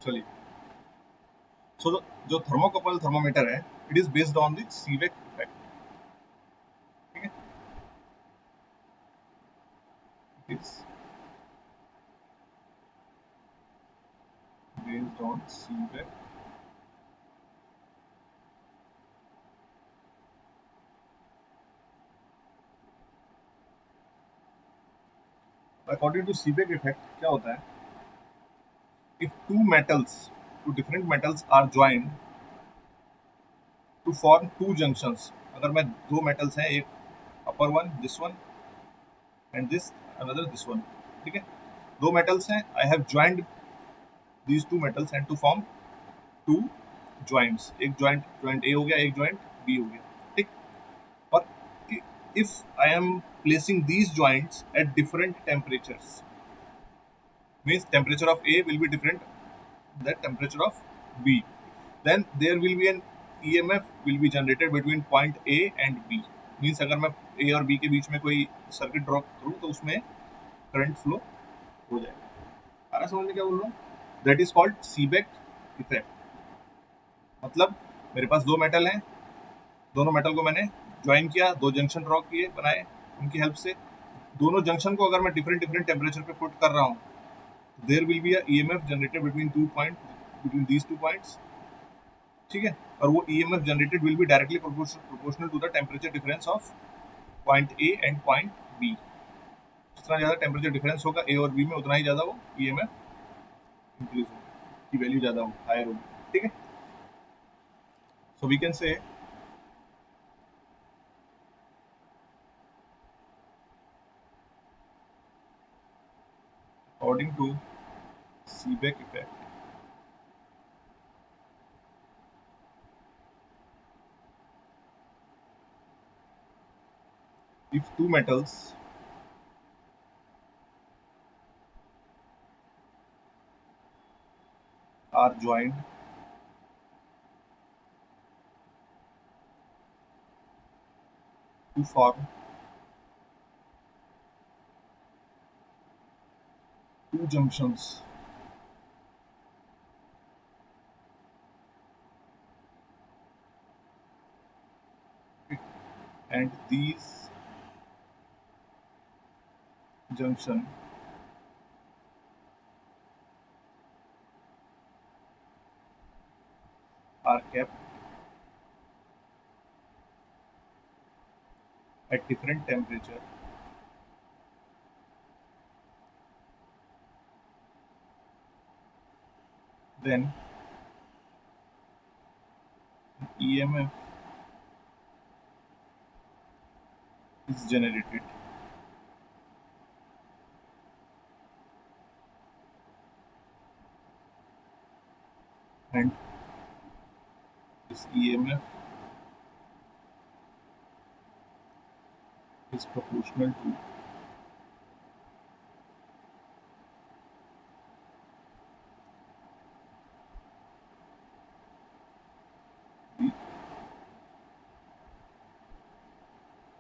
चलिए, सो जो thermocouple thermometer है, it is based on the Seebeck effect. ठीक है, it's based on Seebeck according to Seebeck effect. क्या होता है, if two different metals are joined to form two junctions। अगर मैं दो मेटल्स हैं, एक upper one this one and this another this one, ठीक है, दो मेटल्स हैं, I have joined these two metals and to form two joints. एक ज्वाइंट ज्वाइंट ए हो गया, एक ज्वाइंट बी हो गया, ठीक। और if I am placing these joints at different temperatures, means temperature of A will be different than temperature of B, then there will be an EMF will be generated between point A and B। Means अगर मैं ए और B के बीच में कोई circuit draw करूँ तो उसमें current flow हो जाएगा। आ रहा समझ में क्या बोल रहा हूँ? That is called Seebeck effect. मतलब मेरे पास दो मेटल हैं, दोनों मेटल को मैंने ज्वाइन किया, दो जंक्शन ड्रॉ किए बनाए उनकी हेल्प से। दोनों जंक्शन को अगर मैं डिफरेंट डिफरेंट टेम्परेचर पे पुट कर रहा हूँ, there will be a EMF generated between these two points. ठीक है, और वो EMF generated will be directly proportional to the temperature difference of point A and point B. जितना ज्यादा टेम्परेचर डिफरेंस होगा ए और बी में, उतना ही ज्यादा वो ईएमएफ इंक्रीज होगा, की वैल्यू ज्यादा होगी, हायर होगी। ठीक है, so we can say according to Seebeck effect, if two metals are joined to form two junctions, and these junction are kept at different temperature, then EMF is generated, and this EMF is proportional to the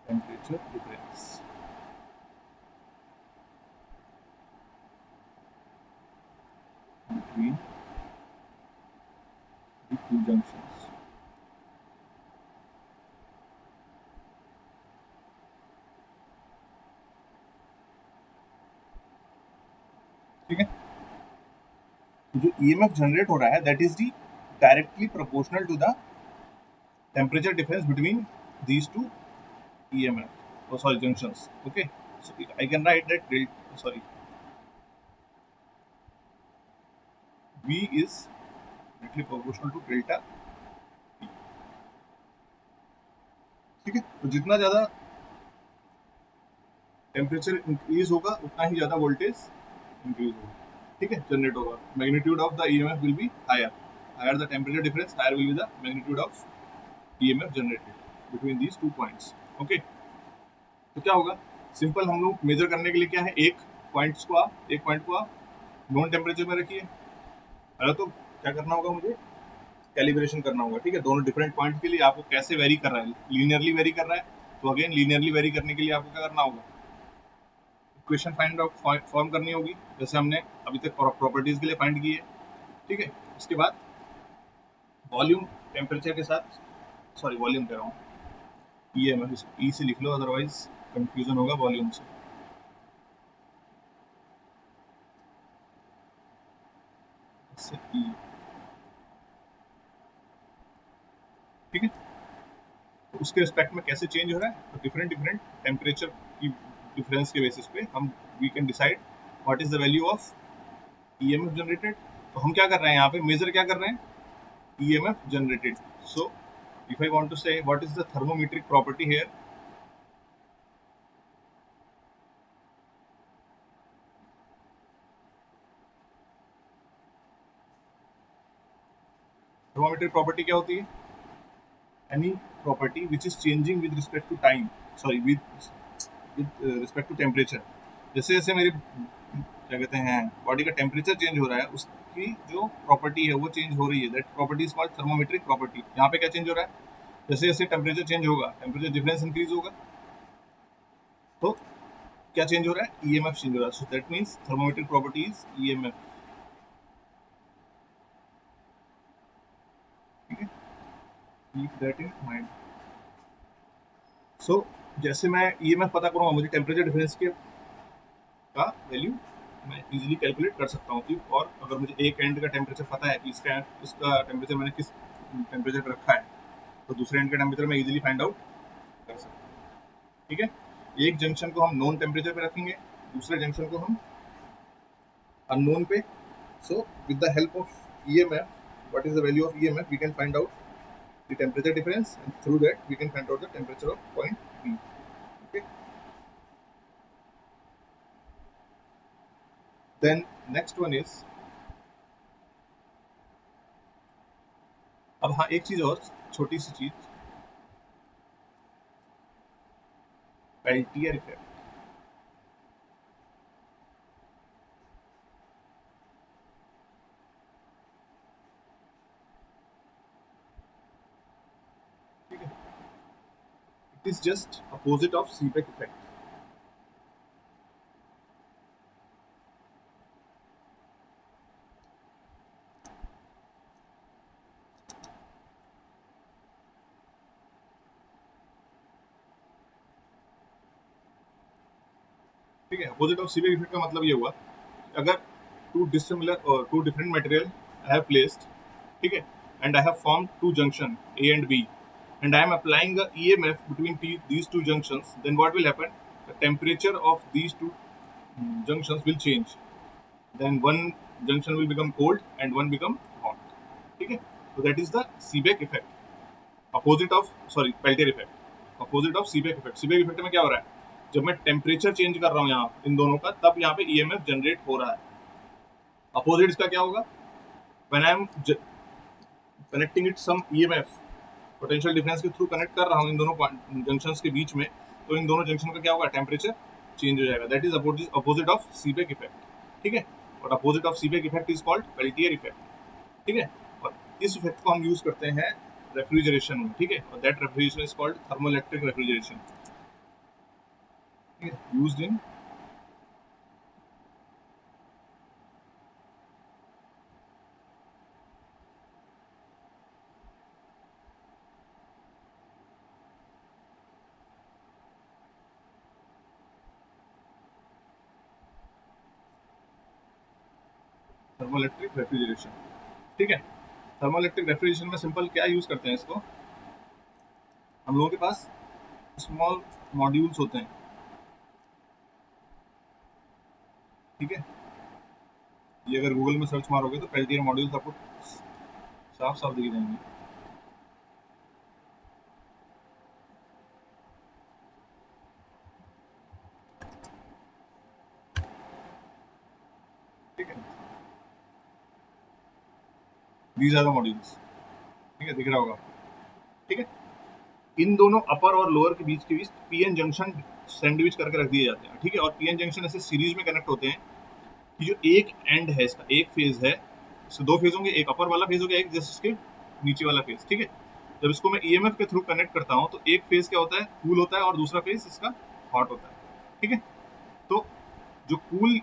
temperature difference between the two junctions। ठीक है, तो जो EMF generate हो रहा है, that is the directly proportional to the temperature difference between these two EMF, oh sorry, junctions। Okay, so I can write that V is directly proportional to delta T। ठीक है, तो जितना ज्यादा temperature increase होगा उतना ही ज्यादा voltage increase होगा। ठीक है, जनरेट होगा। Magnitude of the EMF will be higher, higher the temperature difference, higher will be the magnitude of EMF generated between these two points. Okay, तो क्या होगा, सिंपल हम लोग मेजर करने के लिए क्या है, एक पॉइंट को आप नॉन टेम्परेचर में रखिए। अरे तो क्या करना होगा, मुझे कैलिब्रेशन करना होगा। ठीक है, दोनों डिफरेंट पॉइंट के लिए आपको कैसे वेरी कर रहा है, लीनियरली वेरी कर रहा है, तो अगेन लीनियरली वेरी करने के लिए आपको क्या करना होगा, इक्वेशन फाइंड आउट फॉर्म करनी होगी, जैसे हमने अभी तक प्रॉपर्टीज के लिए फाइंड की है। ठीक है। उसके बाद वॉल्यूम टेम्परेचर के साथ, सॉरी वॉल्यूम कह रहा हूँ, ईएमएफ, ई से लिख लो अदरवाइज कंफ्यूजन होगा वॉल्यूम से। ई, ठीक है। तो उसके रिस्पेक्ट में कैसे चेंज हो रहा है, तो डिफरेंट डिफरेंट टेम्परेचर की डिफरेंस के बेसिस पे हम we can decide what is the value of EMF generated. तो हम क्या कर रहे हैं यहाँ पे, मेजर क्या कर रहे हैं, EMF generated. So if I want to say what is the thermometric property here, thermometric property क्या होती है, any property which is changing with respect to time, sorry with respect to temperature. जैसे जैसे मेरे क्या कहते हैं बॉडी का टेम्परेचर चेंज हो रहा है, उसकी जो प्रॉपर्टी है वो चेंज हो रही है, that property is called thermometric property. यहाँ पे क्या चेंज हो रहा है, जैसे जैसे टेम्परेचर चेंज होगा, टेम्परेचर डिफरेंस इंक्रीज होगा, तो क्या चेंज हो रहा है, ईएमएफ चेंज हो रहा है। So that means thermometric property is EMF, ठीक है, कीप दैट इन माइंड। सो जैसे मैं ईएमएफ पता करूंगा, मुझे टेम्परेचर डिफरेंस के का वैल्यू मैं इजीली कैलकुलेट कर सकता हूँ कि, और अगर मुझे एक एंड का टेम्परेचर पता है कि इसका टेम्परेचर मैंने किस टेम्परेचर पर रखा है, तो दूसरे एंड का टेम्परेचर मैं इजीली फाइंड आउट कर सकता हूँ, ठीक है। एक जंक्शन को हम नोन टेम्परेचर पे रखेंगे, दूसरे जंक्शन को हम अननोन पे। So with the help of EMF, what is the value of EMF, we can find out the temperature difference, and through that we can find out the temperature of point B. Okay. Then next one is, अब हाँ एक चीज और, छोटी सी चीज, Peltier effect. ठीक है, it is just opposite of Seebeck effect. ठीक है, अपोजिट ऑफ सीबेक इफेक्ट का मतलब ये हुआ, अगर टू डिसिमिलर और two different material I have placed, ठीक है, and I have formed two junction A and B, and I am applying a EMF between these two junctions, then what will happen? The temperature of these two junctions will change. Then one junction will become cold and one become hot. ठीक है, so that is the Seebeck effect. Opposite of, sorry, Peltier effect. Opposite of Seebeck effect. Seebeck effect में क्या हो रहा है? जब मैं temperature change कर रहा हूँ यहाँ इन दोनों का, तब यहाँ पे EMF जनरेट हो रहा है। अपोजिट इसका क्या होगा? When I am connecting it some EMF, potential difference के थ्रू कनेक्ट कर रहा हूँ इन दोनों जंक्शंस के बीच में, तो इन दोनों जंक्शन का क्या होगा, टेम्परेचर चेंज हो जाएगा। That is opposite of Seebeck effect, ठीक है। और opposite of Seebeck effect is called Peltier effect, ठीक है। और इस इफेक्ट को हम यूज करते हैं रेफ्रिजरेशन में, ठीक है, और that refrigeration is called thermoelectric refrigeration, used in thermoelectric refrigeration, ठीक है। थर्मोइलेक्ट्रिक रेफ्रिजरेशन में सिंपल क्या यूज करते हैं इसको, हम लोगों के पास स्मॉल मॉड्यूल्स होते हैं, ठीक है। ये अगर गूगल में सर्च मारोगे तो पेल्टियर मॉड्यूल्स आपको साफ साफ दिख जाएंगे। ठीक है, दीज आर द मॉड्यूल्स, ठीक है, दिख रहा होगा, ठीक है। इन दोनों अपर और लोअर के बीच पीएन जंक्शन सैंडविच करके रख दिए जाते हैं, ठीक है। और पीएन जंक्शन ऐसे सीरीज में कनेक्ट होते हैं कि जो एक एंड है इसका, एक फेज है, इससे दो फेज होंगे, एक अपर वाला फेज हो गया, एक जस्ट इसके नीचे वाला फेज, ठीक है। जब इसको मैं ईएमएफ के थ्रू कनेक्ट करता हूँ, तो एक फेज क्या होता है, कूल होता है, और दूसरा फेज इसका हॉट होता है, ठीक है। तो जो कूल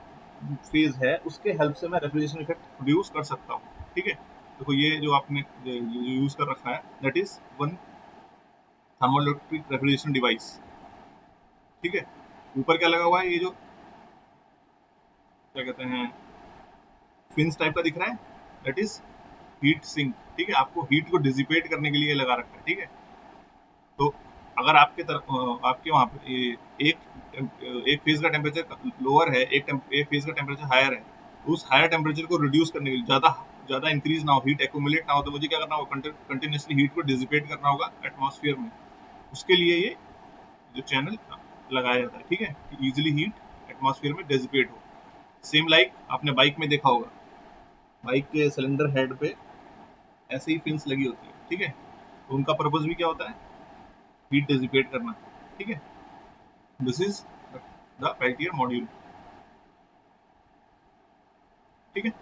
फेज है उसके हेल्प से मैं रेफ्रिजरेशन इफेक्ट प्रोड्यूस कर सकता हूँ, ठीक है। देखो ये जो आपने यूज कर रखा है that is one thermoelectric refrigeration device. ठीक है। ऊपर क्या लगा हुआ है, ये जो क्या कहते हैं फिन्स टाइप का दिख रहा है दैट इज हीट सिंक। ठीक है, आपको हीट को डिसिपेट करने के लिए लगा रखा है। ठीक है। तो अगर आपके तरफ आपके वहाँ पे एक फेज का टेम्परेचर लोअर है, एक फेज का टेम्परेचर हायर है, तो उस हायर टेम्परेचर को रिड्यूस करने के लिए ज़्यादा ज़्यादा इंक्रीज ना हो, हीट एक्यूमुलेट ना हो, तो मुझे क्या करना होगा, कंटिन्यूसली हीट को डिसिपेट करना होगा एटमॉस्फेयर में। उसके लिए ये जो चैनल लगाया जाता है। ठीक है, कि इजिली हीट एटमॉस्फेयर में डिसिपेट हो। सेम लाइक आपने बाइक में देखा होगा, बाइक के सिलेंडर हेड पे ऐसे ही फिन्स लगी होती है। ठीक है, तो उनका पर्पज भी क्या होता है, हीट डिसिपेट करना। ठीक है, this is the Peltier module. ठीक है।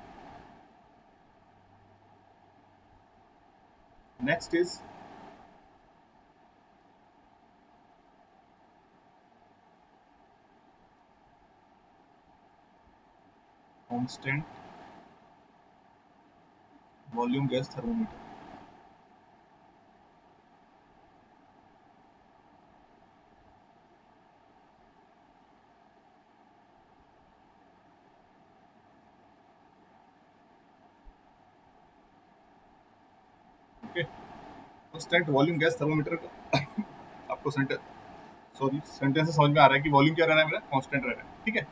Next is constant volume gas thermometer. Okay, constant volume gas thermometer का आपको सेंटेंस से समझ में आ रहा है कि वॉल्यूम क्या रहना है मेरा, कांस्टेंट रहना है। ठीक है।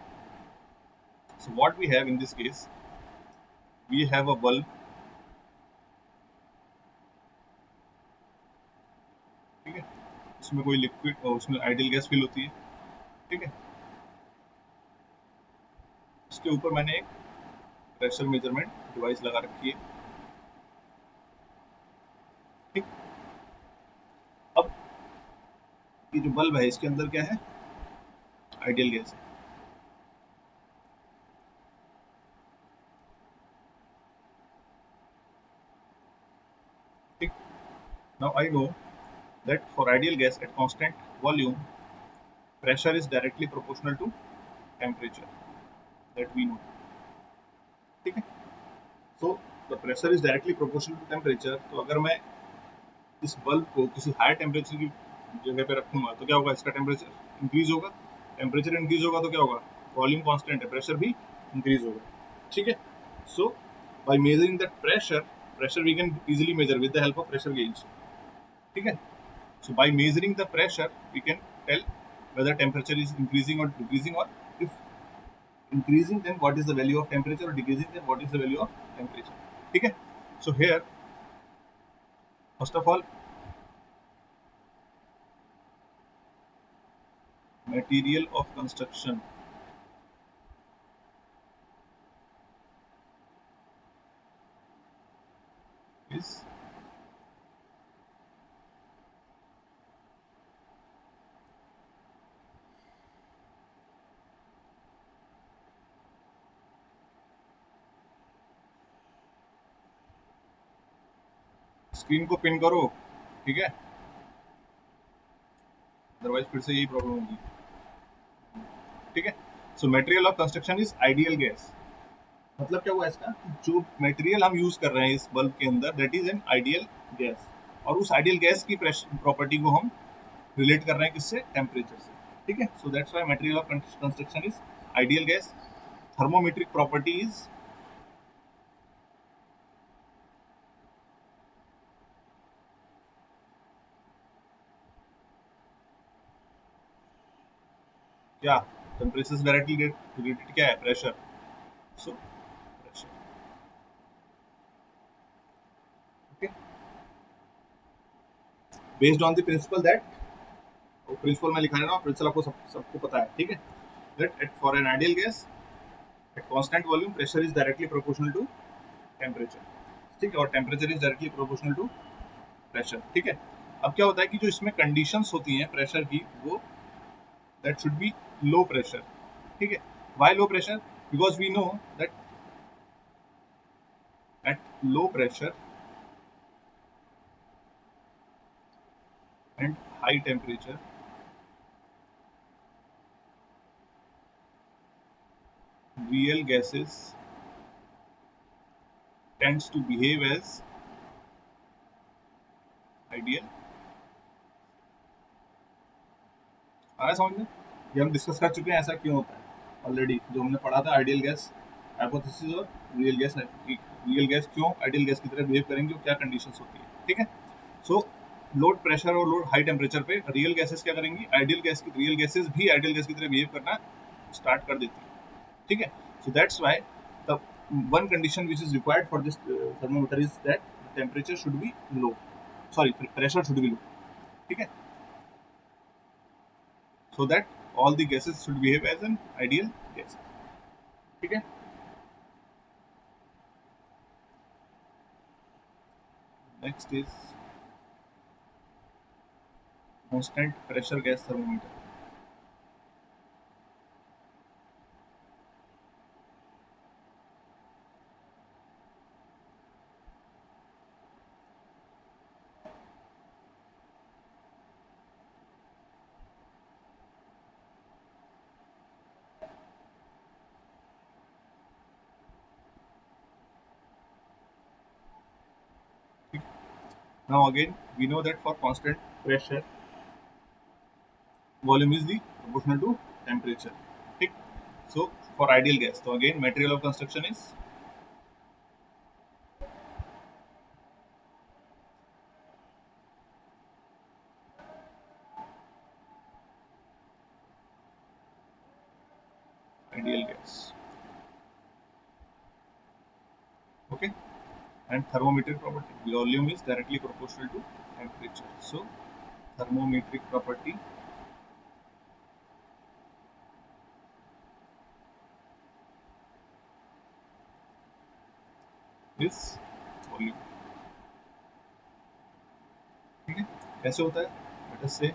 So what we have in this case, we have a bulb. ठीक है, उसमें कोई लिक्विड और उसमें आइडियल गैस फिल होती है। ठीक है, उसके ऊपर मैंने एक प्रेशर मेजरमेंट डिवाइस लगा रखी है। ठीक। अब ये जो बल्ब है इसके अंदर क्या है, आइडियल गैस है। ठीक। Now I know that for ideal gas at constant volume, pressure is directly proportional to temperature, that we know. ठीक है। so the pressure is directly proportional to temperature, तो अगर मैं इस बल्ब को किसी हाई टेम्परेचर की जगह पे रखूंगा तो क्या होगा, इसका टेम्परेचर इंक्रीज होगा। टेम्परेचर इंक्रीज होगा तो क्या होगा, वॉल्यूम कांस्टेंट है, प्रेशर भी इंक्रीज होगा। ठीक है। So by measuring that pressure, pressure we can easily measure with the help of pressure gauge. ठीक है। So by measuring the pressure, we can tell whether temperature is increasing or decreasing, or if increasing, then what is the value of temperature, or decreasing, then what is the value of temperature. ठीक है। So here, first of all, material of construction is screen को pin करो। ठीक है, otherwise फिर से यही problem होगी। ठीक है। So material of construction is ideal gas. मतलब क्या हुआ इसका, जो मटेरियल हम यूज कर रहे हैं इस बल्ब के अंदर, that is an ideal gas. और उस आइडियल गैस की प्रॉपर्टी को हम रिलेट कर रहे हैं किससे, टेम्परेचर से। ठीक है। So that's why material of construction is ideal gas. Thermometric property is क्या, टेम्परेचर से डायरेक्टली रिलेटेड क्या है, pressure. So pressure. Okay, based on the principle that, principle में लिखा है ना, प्रिंसिपल आपको सबको पता है। ठीक है, that at for an ideal gas at constant volume pressure is directly proportional to temperature. ठीक है, और temperature is directly proportional to pressure. ठीक है। अब क्या होता है कि जो इसमें कंडीशंस होती हैं प्रेशर की, वो that should be low pressure. ठीक है। Why low pressure, because we know that at low pressure and high temperature, real gases tends to behave as ideal। आ रहा है समझ में? ये हम डिस्कस कर चुके हैं ऐसा क्यों होता है ऑलरेडी, जो हमने पढ़ा था आइडियल गैस हाइपोथेसिस और रियल गैस। रियल गैस क्यों आइडियल गैस की तरह बिहेव करेंगे और क्या कंडीशंस होती है, ठीक है। सो लोड प्रेशर और लोड हाई टेम्परेचर पे रियल गैसेस क्या करेंगी, आइडियल गैस की रियल गैसेस भी आइडियल गैस की तरह बिहेव करना स्टार्ट कर देती है, ठीक है। So that's why the one condition which is required for this thermometer is that the temperature should be low, sorry pressure should be low, ठीक है, so that all the gases should behave as an ideal gas, ठीक है। Next is constant pressure gas thermometer। Now again we know that for constant pressure volume is the proportional to temperature, ठीक। So for ideal gas, so again material of construction is ideal gas, okay। And thermometric property, volume is directly proportional to temperature, so thermometric property is volume, ठीक है। कैसे होता है, late us से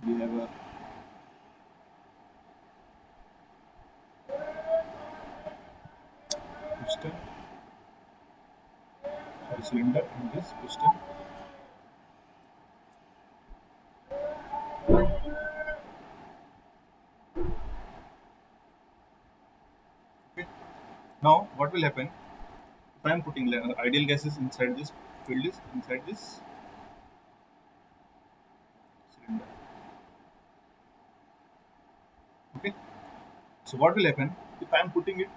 we have a piston or cylinder in this piston, okay। Now what will happen if I am putting ideal gases inside this filled is inside this cylinder, okay। So what will happen if I am putting it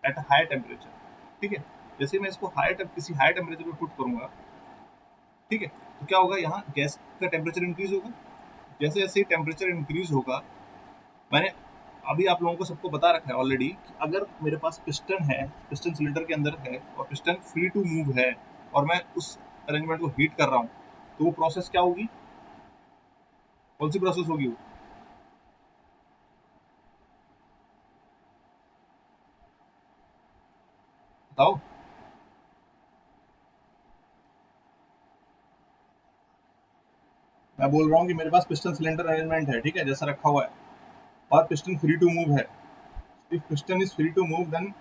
at a high temperature, ठीक है। जैसे मैं इसको किसी high temperature पे put करूंगा, ठीक है, तो क्या होगा, यहाँ गैस का टेम्परेचर इंक्रीज होगा। जैसे जैसे टेम्परेचर इंक्रीज होगा, मैंने अभी आप लोगों को सबको बता रखा है ऑलरेडी कि अगर मेरे पास पिस्टन है, पिस्टन सिलेंडर के अंदर है और पिस्टन फ्री टू मूव है और मैं उस अरेंजमेंट को हीट कर रहा हूँ, तो वो प्रोसेस क्या होगी, कौन सी प्रोसेस होगी वो, बताओ। मैं बोल रहा हूँ कि मेरे पास पिस्टन सिलेंडर अरेंजमेंट है, ठीक है, जैसा रखा हुआ है, और पिस्टन फ्री टू मूव है। If piston is free to move then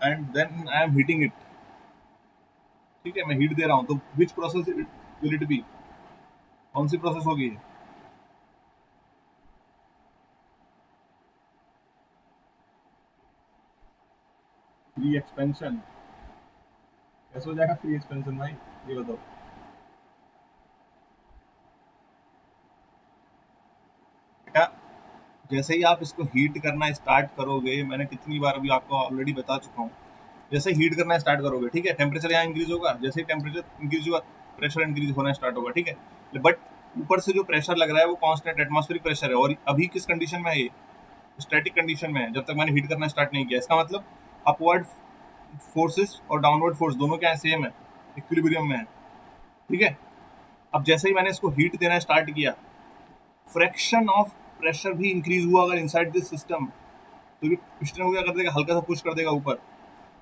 and then I am heating it, ठीक है, मैं हीट दे रहा हूँ, तो which process will it be, कौन सी प्रोसेस होगी, फ्री एक्सपेंशन। कैसे हो जाएगा फ्री एक्सपेंशन भाई, ये बताओ। बेटा जैसे ही आप इसको हीट करना स्टार्ट करोगे, मैंने कितनी बार अभी आपको ऑलरेडी बता चुका हूँ, जैसे हीट करना स्टार्ट करोगे, ठीक है, टेम्परेचर यहाँ इंक्रीज होगा, जैसे ही टेम्परेचर इंक्रीज होगा प्रेशर इंक्रीज होना स्टार्ट होगा, ठीक है। बट ऊपर से जो प्रेशर लग रहा है वो कांस्टेंट एटमॉस्फेरिक प्रेशर है, और अभी किस कंडीशन में है, ये स्टैटिक कंडीशन में है, जब तक मैंने हीट करना स्टार्ट नहीं किया। इसका मतलब अपवर्ड फोर्सेस और डाउनवर्ड फोर्स दोनों क्या है, सेम है, इक्विलिब्रियम में है, ठीक है। अब जैसे ही मैंने इसको हीट देना स्टार्ट किया, फ्रैक्शन ऑफ प्रेशर भी इंक्रीज हुआ अगर इनसाइड दिस सिस्टम, तो ये पिस्टन को क्या कर देगा, हल्का सा पुश कर देगा ऊपर,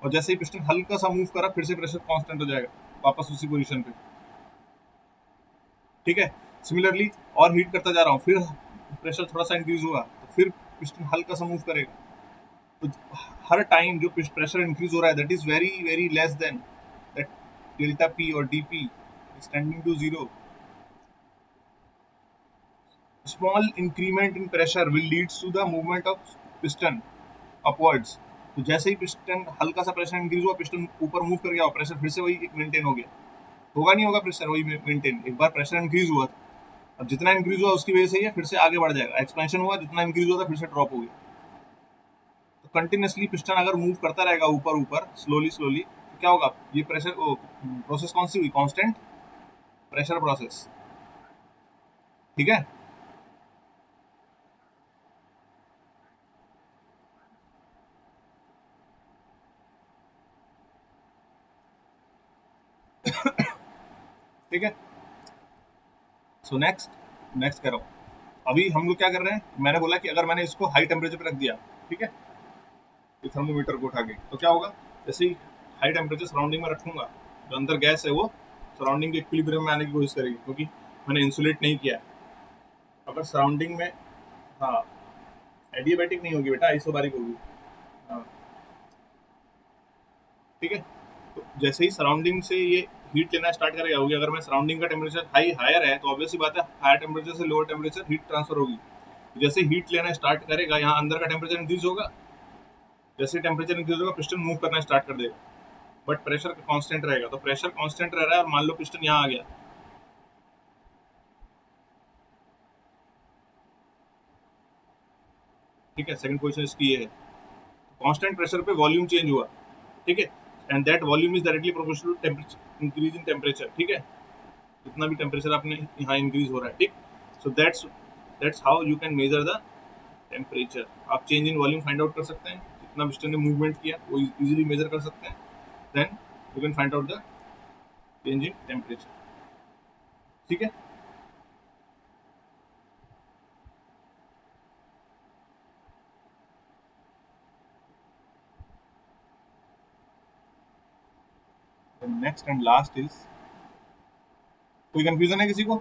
और जैसे ही पिस्टन हल्का सा मूव करा, फिर से प्रेशर कांस्टेंट हो जाएगा वापस उसी पोजीशन पे, ठीक है। सिमिलरली और हीट करता जा रहा हूँ, फिर प्रेशर थोड़ा सा इंक्रीज हुआ, तो फिर पिस्टन हल्का सा मूव करेगा, तो हर टाइम जो प्रेशर इंक्रीज हो रहा है that is very very less than that delta P or dP is tending to zero. Small increment in pressure will leads to the movement of piston upwards, तो जैसे ही piston हल्का सा pressure increase हुआ, piston ऊपर move कर गया, pressure फिर से वही मेंटेन हो गया, होगा नहीं होगा प्रेशर वही मेंटेन। एक बार प्रेशर इंक्रीज हुआ, अब जितना इंक्रीज हुआ उसकी वजह से ये फिर से आगे बढ़ जाएगा, एक्सपेंशन हुआ, जितना इंक्रीज हुआ था फिर से ड्रॉप हो गया। तो कंटिन्यूसली पिस्टन अगर मूव करता रहेगा ऊपर ऊपर स्लोली स्लोली, तो क्या होगा, ये प्रेशर प्रोसेस कौन सी हुई, कांस्टेंट प्रेशर प्रोसेस, ठीक है। ठीक है, सो नेक्स्ट नेक्स्ट करो। अभी हम लोग क्या कर रहे हैं, मैंने बोला कि अगर मैंने इसको हाई टेम्परेचर पे रख दिया, ठीक है, ये थर्मोमीटर को उठा के, तो क्या होगा, जैसे ही हाई टेम्परेचर सराउंडिंग में रखूंगा, जो अंदर गैस है वो सराउंडिंग के इक्विलिब्रियम में आने की कोशिश करेगी, क्योंकि मैंने इंसुलेट नहीं किया। अगर सराउंडिंग में, हाँ, एडियाबैटिक नहीं होगी बेटा, आइसोबारिक होगी। हाँ, ठीक है। तो जैसे ही सराउंडिंग से ये हीट लेना स्टार्ट करेगा होगी, अगर मैं सराउंडिंग का टेम्परेचर हायर है, तो ऑब्वियस सी बात है हायर टेम्परेचर से लोअर टेम्परेचर हीट ट्रांसफर होगी। जैसे हीट लेना स्टार्ट करेगा, यहाँ अंदर का टेम्परेचर इंक्रीज होगा, जैसे टेम्परेचर इंक्रीज होगा पिस्टन मूव करना स्टार्ट कर देगा, बट प्रेशर कांस्टेंट रहेगा। तो प्रेशर कांस्टेंट रह रहा है और मान लो पिस्टन यहाँ आ गया, ठीक है, सेकंड पोजीशन इसकी ये है, कांस्टेंट प्रेशर पे वॉल्यूम चेंज हुआ, ठीक है, and that volume is directly proportional to temperature increase in temperature, ठीक है, जितना भी टेम्परेचर आपने यहाँ इंक्रीज हो रहा है, ठीक। So that's how you can measure the temperature. आप change in volume find out कर सकते हैं, कितना पिस्टन ने मूवमेंट किया वो इजीली मेजर कर सकते हैं, then you can find out the change in temperature, ठीक है। नेक्स्ट एंड लास्ट इज, कोई कंफ्यूजन है किसी को?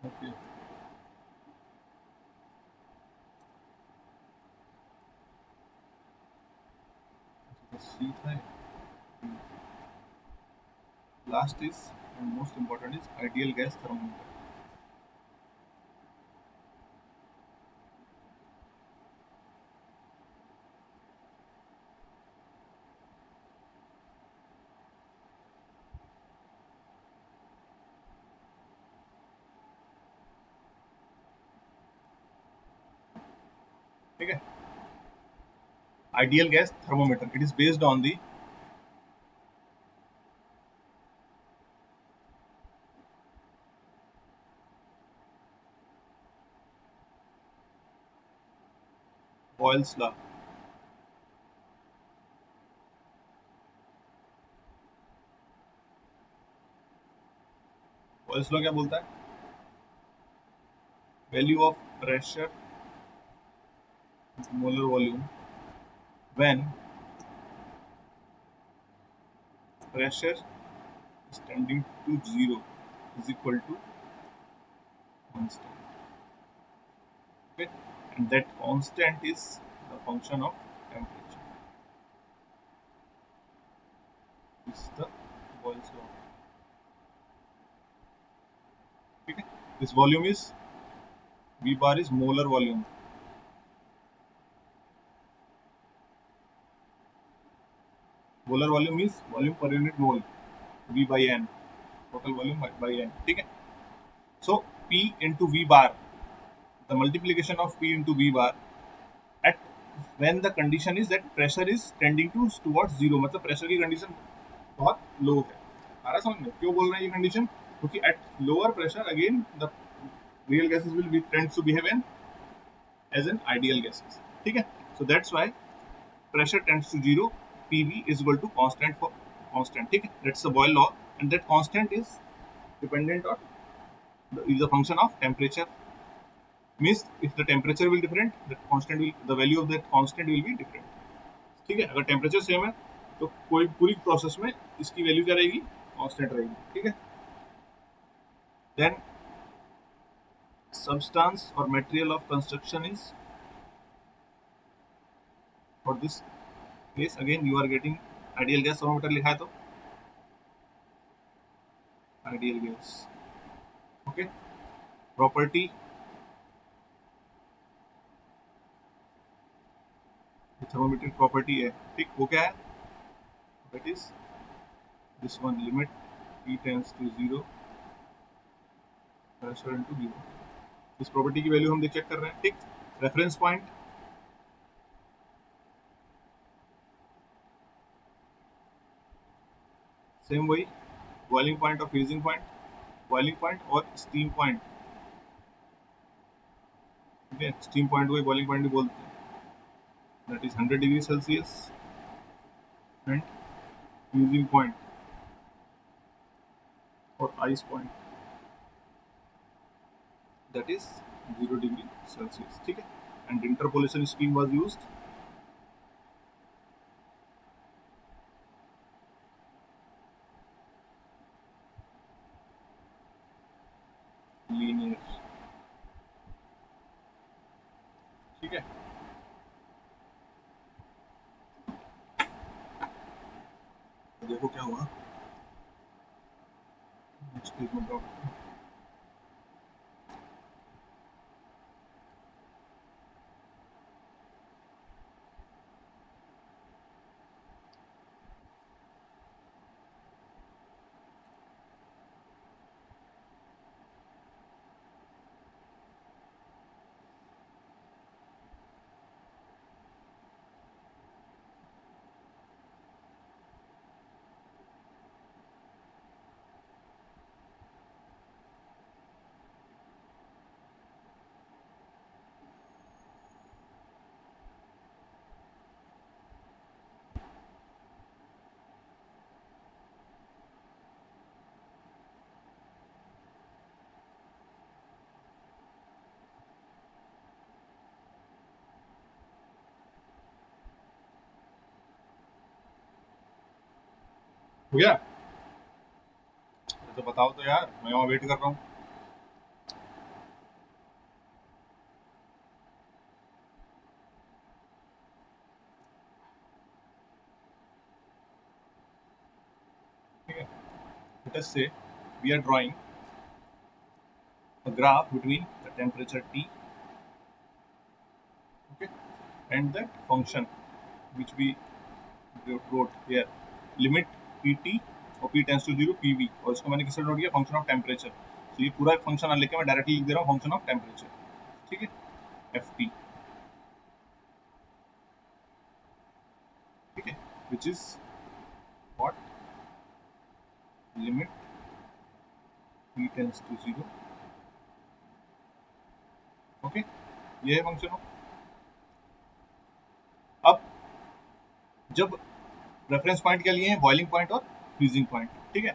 ओके, सीट है। Last is and most important is ideal gas thermometer. ठीक है, ideal gas thermometer, it is based on the Boyle's law. Boyle's law क्या बोलता है, value of pressure molar volume when pressure is tending to zero is equal to constant, okay, and that constant is the function of temperature. This is the Boyle's law. Okay, this volume is V bar is molar volume. Molar volume is volume per unit mole, V by N, total volume by N, ठीक है। So P into V bar, the multiplication of P into V bar at when the condition is that pressure is tending to towards zero, मतलब pressure की condition बहुत लो है। आ रहा समझ में क्यों बोल रहे हैं ये कंडीशन, क्योंकि at lower pressure again the real gases will be tends to behave in as an ideal gases, ठीक है। So that's why pressure tends to zero, PV is equal to constant for constant, ठीक है, that's the Boyle law, and that constant is dependent on is a function of temperature, means if the temperature will different, the constant will, the value of that constant will be different, ठीक है। अगर temperature same है तो कोई पूरी process में इसकी value क्या रहेगी, कांस्टेंट रहेगी, ठीक है। Then substance or material of construction is, for this case again you are getting ideal gas thermometer लिखा है तो ideal gas, okay, property thermometer property है, ठीक, वो क्या है, that is this one, limit T tends to 0 pressure into 0। इस property की वैल्यू हम देख चेक कर रहे हैं, ठीक। रेफरेंस पॉइंट, सेम वही, बॉइलिंग पॉइंट और फ्रीजिंग पॉइंट, बॉइलिंग पॉइंट और स्टीम पॉइंट, ठीक है, स्टीम पॉइंट को बॉइलिंग पॉइंट भी बोलते हैं, that is 100 degree Celsius, and freezing point और ice point, that is 0 degree Celsius, ठीक है। And interpolation scheme was used, linear, ठीक है। तो देखो क्या हुआ, नेक्स्ट पेज में ड्रॉ करते हैं। हो गया, तो बताओ तो यार, मैं वहां वेट कर रहा हूँ। ठीक है, let us say we are drawing a graph between the temperature T, okay, and that function which we wrote here, limit Pt और P टेंस टू 0 PV, और इसको मैंने किससे नोट किया, फंक्शन ऑफ टेम्परेचर। तो ये पूरा फंक्शन लेके मैं डायरेक्टली लिख दे रहा हूँ, फंक्शन ऑफ टेम्परेचर, ठीक है, Ft, ठीक है, which is what, limit P tends to 0, okay, ये है फंक्शन ऑफ। अब जब रेफरेंस पॉइंट क्या लिए हैं, बॉइलिंग पॉइंट और फ्रीजिंग पॉइंट, ठीक है।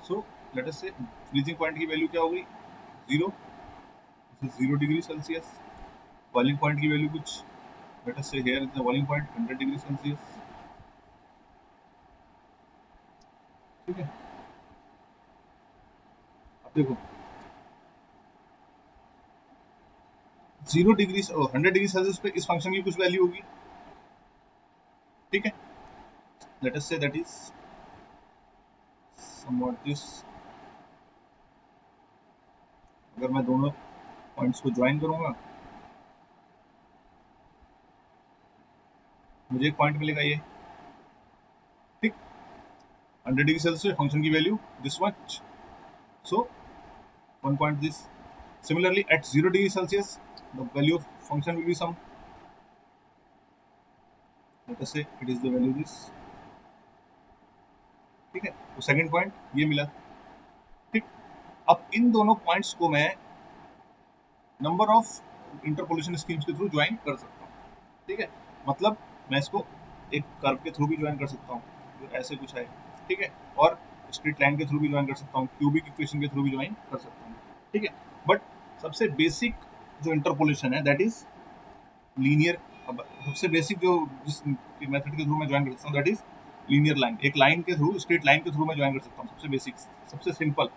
सो लेट अस से फ्रीजिंग पॉइंट की वैल्यू क्या होगी, 0, 0 डिग्री सेल्सियस, बॉइलिंग पॉइंट की वैल्यू कुछ, लेट अस से here is the boiling point 100 degree Celsius, ठीक है। अब देखो 0 डिग्री 100 डिग्री सेल्सियस पे इस फंक्शन की कुछ वैल्यू होगी, ठीक है। Late us say that is somewhat this, अगर मैं दोनों पॉइंट्स को ज्वाइन करूंगा मुझे एक पॉइंट मिलेगा ये, ठीक, 100 डिग्री सेल्सियस फंक्शन की value this much, so one point this. Similarly, at 0 degree Celsius, the value of function will be some. Let us say it is the value this. ठीक है, तो सेकंड पॉइंट ये मिला, ठीक। अब इन दोनों points को मैं नंबर ऑफ इंटरपोलेशन स्कीम्स के थ्रू ज्वाइन कर सकता हूँ, ठीक है। मतलब मैं इसको एक कर्व के थ्रू भी ज्वाइन कर सकता हूँ, जो ऐसे कुछ है, ठीक है, और स्ट्रेट लाइन के थ्रू भी ज्वाइन कर सकता हूँ, क्यूबिक इक्वेशन के थ्रू भी ज्वाइन कर सकता हूँ, ठीक है। बट सबसे बेसिक जो इंटरपोलेशन है दैट इज लीनियर। अब सबसे बेसिक जो जिस मेथड के थ्रू मैं ज्वाइन कर सकता हूँ दैट इज लीनियर लाइन, एक लाइन के थ्रू, स्ट्रेट लाइन के थ्रू मैं ज्वाइन कर सकता हूँ, सबसे बेसिक, सबसे सिंपल,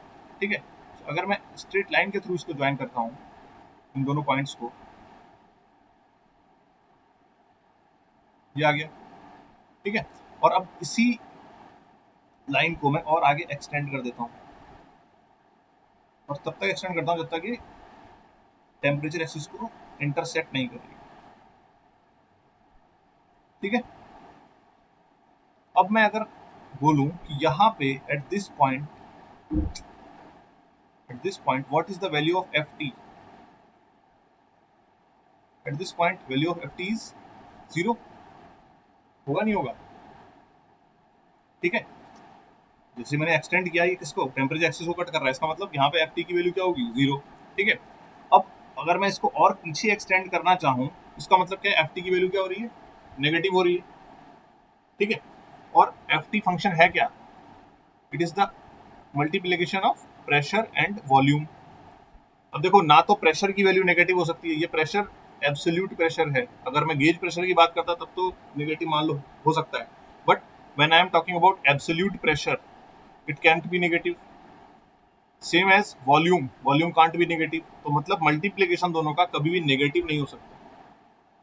ठीक है। तो अगर मैं स्ट्रेट लाइन के थ्रू इसको ज्वाइन करता हूँ इन दोनों पॉइंट्स को, ये आ गया, ठीक है। और अब इसी लाइन को मैं और आगे एक्सटेंड कर देता हूँ, और तब तक एक्सटेंड करता हूँ जब तक कि टेम्परेचर एक्सिस को इंटरसेक्ट नहीं कर रही, ठीक है। अब मैं अगर बोलूं कि यहाँ पे at this point what is the value of F T, at this point value of F T is 0, होगा नहीं होगा? ठीक है, जैसे मैंने एक्सटेंड किया ये किसको, टेम्परेचर एक्सिस को कट कर रहा है, इसका मतलब यहाँ पे एफ टी की वैल्यू क्या होगी, 0। ठीक है, अब अगर मैं इसको और पीछे एक्सटेंड करना चाहूँ, इसका मतलब क्या है, एफ टी की वैल्यू क्या हो रही है, नेगेटिव हो रही है। ठीक है, और एफ टी फंक्शन है क्या, it is the multiplication of pressure and volume. अब देखो, ना तो प्रेशर की वैल्यू नेगेटिव हो सकती है, ये प्रेशर एब्सोल्यूट प्रेशर है, अगर मैं गेज प्रेशर की बात करता तब तो नेगेटिव मान लो हो सकता है, but when I am talking about absolute pressure it can't be negative, same as volume, volume can't be negative, तो मतलब मल्टीप्लीकेशन दोनों का कभी भी नेगेटिव नहीं हो सकता।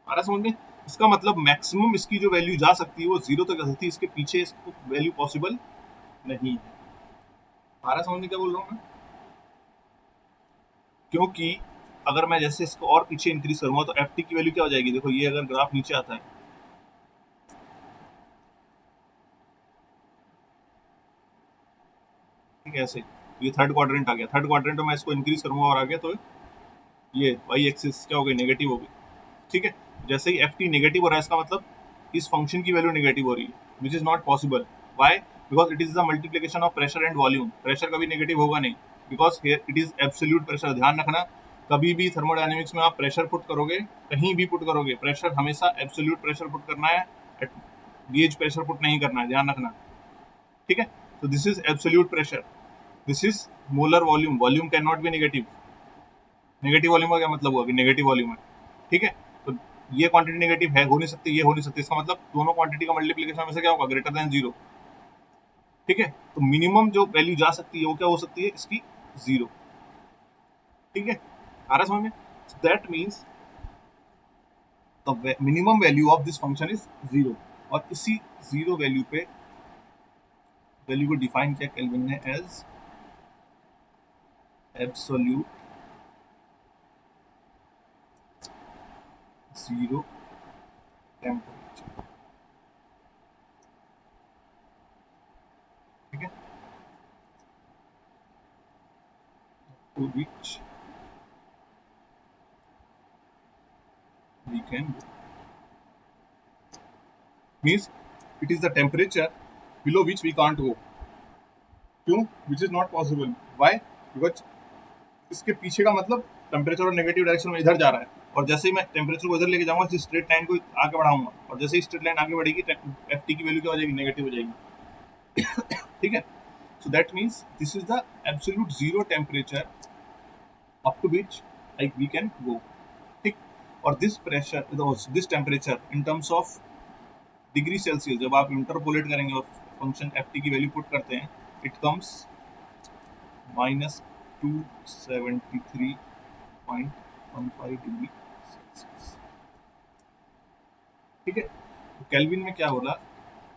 आ रहा समझ में? इसका मतलब मैक्सिमम इसकी जो वैल्यू जा सकती है वो 0 तक जा सकती है, इसके पीछे इसको वैल्यू पॉसिबल नहीं है। आ रहा समझ में क्या बोल रहा हूँ मैं? क्योंकि अगर मैं जैसे इसको और पीछे इंक्रीज करूंगा तो एफ टी की वैल्यू क्या हो जाएगी, देखो ये अगर ग्राफ नीचे आता है, ठीक है, ऐसे ये थर्ड क्वाड्रेंट आ गया, थर्ड क्वाड्रेंट में मैं इसको इंक्रीज करूंगा और आ गया तो ये वाई एक्सिस क्या हो गई, नेगेटिव हो गई। ठीक है, जैसे ही एफ टी नेगेटिव हो रहा है इसका मतलब इस फंक्शन की वैल्यू नेगेटिव हो रही है, which is not possible. Why? Because it is the multiplication of pressure and volume, pressure कभी नेगेटिव होगा नहीं, because it is absolute pressure. ध्यान रखना, कभी भी थर्मोडायनेमिक्स में आप प्रेशर पुट करोगे, कहीं भी पुट करोगे, प्रेशर हमेशा एब्सोल्यूट प्रेशर पुट करना है, गेज प्रेशर पुट नहीं करना है, ध्यान रखना। ठीक है, तो this is absolute pressure, this is molar volume, volume can not be negative, negative volume का क्या मतलब हुआ कि नेगेटिव वॉल्यूम है। ठीक है, तो ये क्वांटिटी नेगेटिव है, हो नहीं सकती, ये हो नहीं सकती, इसका मतलब दोनों क्वांटिटी का मल्टीप्लीकेशन में से क्या होगा, ग्रेटर देन 0। ठीक है, तो मिनिमम जो वैल्यू जा सकती है वो क्या हो सकती है, इसकी 0। ठीक है, आ रहा समझ में? That means the minimum value of this function is 0, और इसी 0 वैल्यू पे वैल्यू को डिफाइन किया केल्विन ने एज एब्सोल्यूट 0 टेम्परेचर। ठीक है, to which we can go, means it is the temperature below which we can't go, क्यों, which is not possible, why? because इसके पीछे का मतलब टेम्परेचर और नेगेटिव डायरेक्शन में इधर जा रहा है, और जैसे ही मैं टेम्परेचर को इधर लेके जाऊंगा इस स्ट्रेट लाइन को आगे बढ़ाऊंगा, और जैसे ही स्ट्रेट लाइन आगे बढ़ेगी एफ टी की वैल्यू क्या हो जाएगी, नेगेटिव हो जाएगी। ठीक है, so that means this is the absolute 0 temperature up to which we can go. ठीक, और this pressure, this temperature in terms of degree Celsius, जब आप इंटरपोलेट करेंगे और फंक्शन एफ टी की वैल्यू पुट करते हैं, इट कम्स -273.15 डिग्री सेल्सियस। ठीक है, तो केल्विन में क्या हो रहा,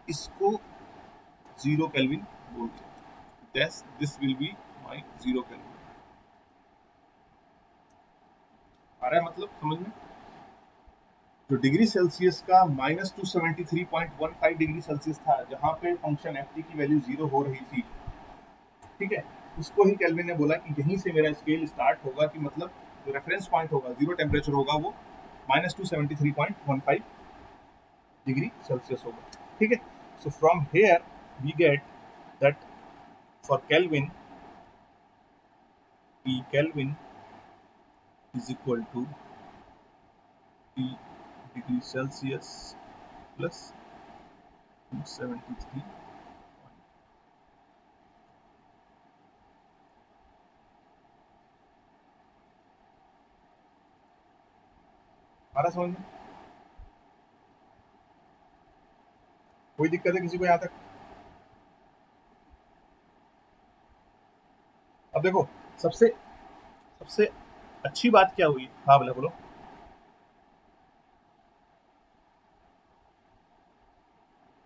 इसको 0 केल्विन बोल दिया, this will be my 0 kelvin. आ रहा है मतलब समझ में? जो डिग्री सेल्सियस का -273.15 डिग्री सेल्सियस था, जहां पे फंक्शन एफ टी की वैल्यू 0 हो रही थी, ठीक है, उसको ही केल्विन ने बोला कि यहीं से मेरा स्केल स्टार्ट होगा, कि मतलब जो रेफरेंस पॉइंट होगा, 0 टेम्परेचर होगा, वो -273.15 डिग्री सेल्सियस होगा। ठीक है, so from here we get that for Kelvin, T Kelvin is equal to T degree Celsius plus 273. हमारा समझ में कोई दिक्कत है किसी को यहाँ तक? अब देखो, सबसे सबसे अच्छी बात क्या हुई, हाँ बोले बोलो।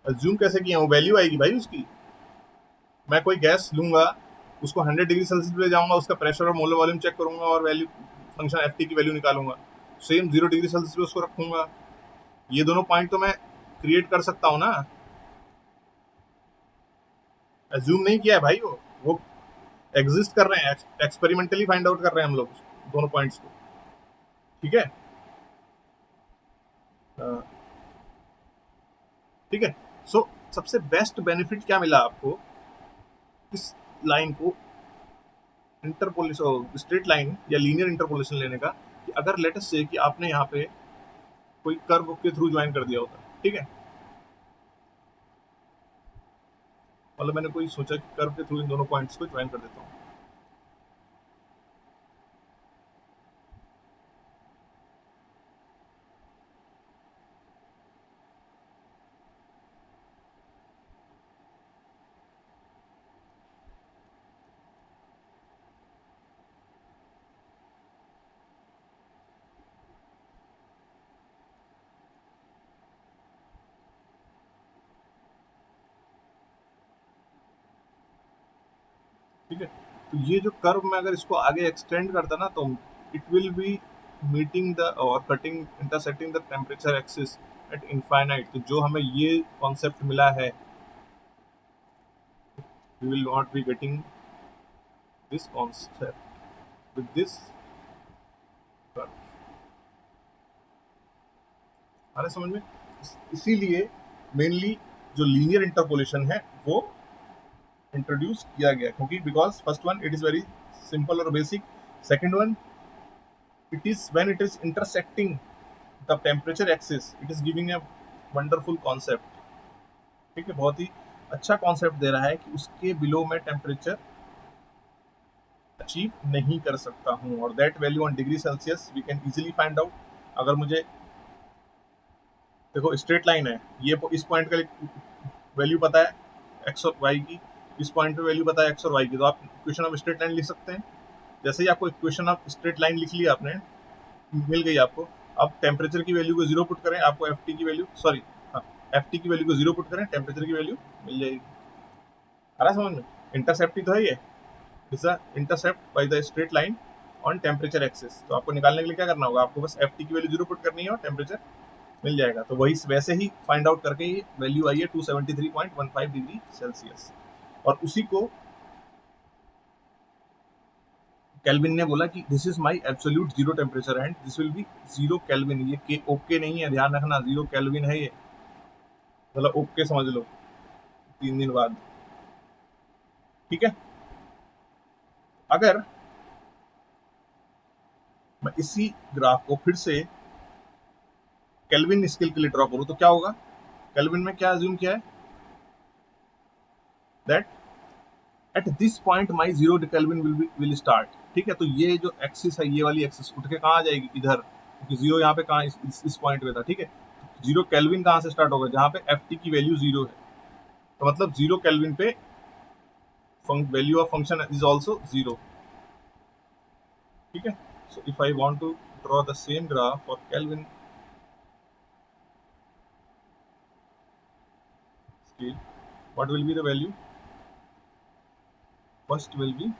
अज्यूम कैसे किया, वो वैल्यू आएगी भाई उसकी, मैं कोई गैस लूंगा, उसको 100 डिग्री सेल्सियस पे ले जाऊंगा, उसका प्रेशर और मोलर वॉल्यूम चेक करूंगा और वैल्यू फंक्शन एफ टी की वैल्यू निकालूंगा, सेम 0 डिग्री सेल्सियस पे उसको रखूंगा। ये दोनों पॉइंट तो मैं क्रिएट कर सकता हूँ ना, एज्यूम नहीं किया है भाई, वो एग्जिस्ट कर रहे हैं, एक्सपेरिमेंटली फाइंड आउट कर रहे हैं हम लोग दोनों पॉइंट्स को, ठीक है। अ, ठीक है। सो सबसे बेस्ट बेनिफिट क्या मिला आपको इस लाइन को इंटरपोलेशन, स्ट्रेट लाइन या लीनियर इंटरपोलेशन लेने का, कि अगर लेटेस्ट से कि आपने यहाँ पे कोई कर्व के थ्रू ज्वाइन कर दिया होता, ठीक है, मतलब मैंने कोई सोचा कि कर्व के थ्रू इन दोनों पॉइंट्स को ज्वाइन कर देता हूँ, ठीक है। तो ये जो कर्व में अगर इसको आगे एक्सटेंड करता ना, तो it will be meeting the और cutting intersecting the temperature axis at infinite. तो जो हमें ये कॉन्सेप्ट मिला है, we will not be getting this concept with this curve. आ रहा है समझ में? इसीलिए मेनली जो लीनियर इंटरपोलेशन है वो इंट्रोड्यूस किया गया, क्योंकि because first one it is very simple और basic, second one it is when it is intersecting the temperature axis it is giving a wonderful concept, ठीक है, बहुत ही अच्छा कॉन्सेप्ट दे रहा है कि उसके बिलो में टेम्परेचर अचीव नहीं कर सकता हूँ, और that value on degree Celsius we can easily find out. अगर मुझे देखो स्ट्रेट लाइन है, ये इस पॉइंट का वैल्यू पता है एक्स और वाई की, इस पॉइंट पे वैल्यू पता है एक्स और वाई की, तो आप इक्वेशन ऑफ स्ट्रेट लाइन लिख सकते हैं। जैसे ही आपको इक्वेशन ऑफ स्ट्रेट लाइन लिख लिया आपने, मिल गई आपको, अब टेम्परेचर की वैल्यू को जीरो पुट करें, आपको एफ टी की वैल्यू, सॉरी हाँ, एफ टी की वैल्यू को जीरो पुट करें, टेम्परेचर की वैल्यू मिल जाएगी। आ रहा समझ में? इंटरसेप्ट ही तो है ये, is the intercept by the straight line on temperature axis. तो आपको निकालने के लिए क्या करना होगा, आपको बस एफ टी की वैल्यू जीरो पुट करनी है और टेम्परेचर मिल जाएगा। तो वही वैसे ही फाइंड आउट करके ये वैल्यू आई है 273.15 डिग्री सेल्सियस, और उसी को केल्विन ने बोला कि this is my absolute zero temperature and this will B zero kelvin. ये के ओके नहीं है, ध्यान रखना, जीरो केल्विन है ये, मतलब ओके समझ लो 3 दिन बाद, ठीक है। अगर मैं इसी ग्राफ को फिर से केल्विन स्केल के लिए ड्रॉ करूं तो क्या होगा, केल्विन में क्या अज्यूम किया है, that at this point my zero kelvin will start, ठीक है। तो ये जो एक्सिस है, ये वाली एक्सिस उठ के कहाँ आ जाएगी, इधर, क्योंकि जीरो यहाँ पे कहाँ इस पॉइंट पे था, ठीक है। जीरो केल्विन कहाँ से स्टार्ट होगा, जहां पे एफ टी की वैल्यू जीरो है, तो मतलब जीरो केल्विन पे value of function is also zero, ठीक है। So if I want to draw the same graph for Kelvin scale, what will be the value, first will be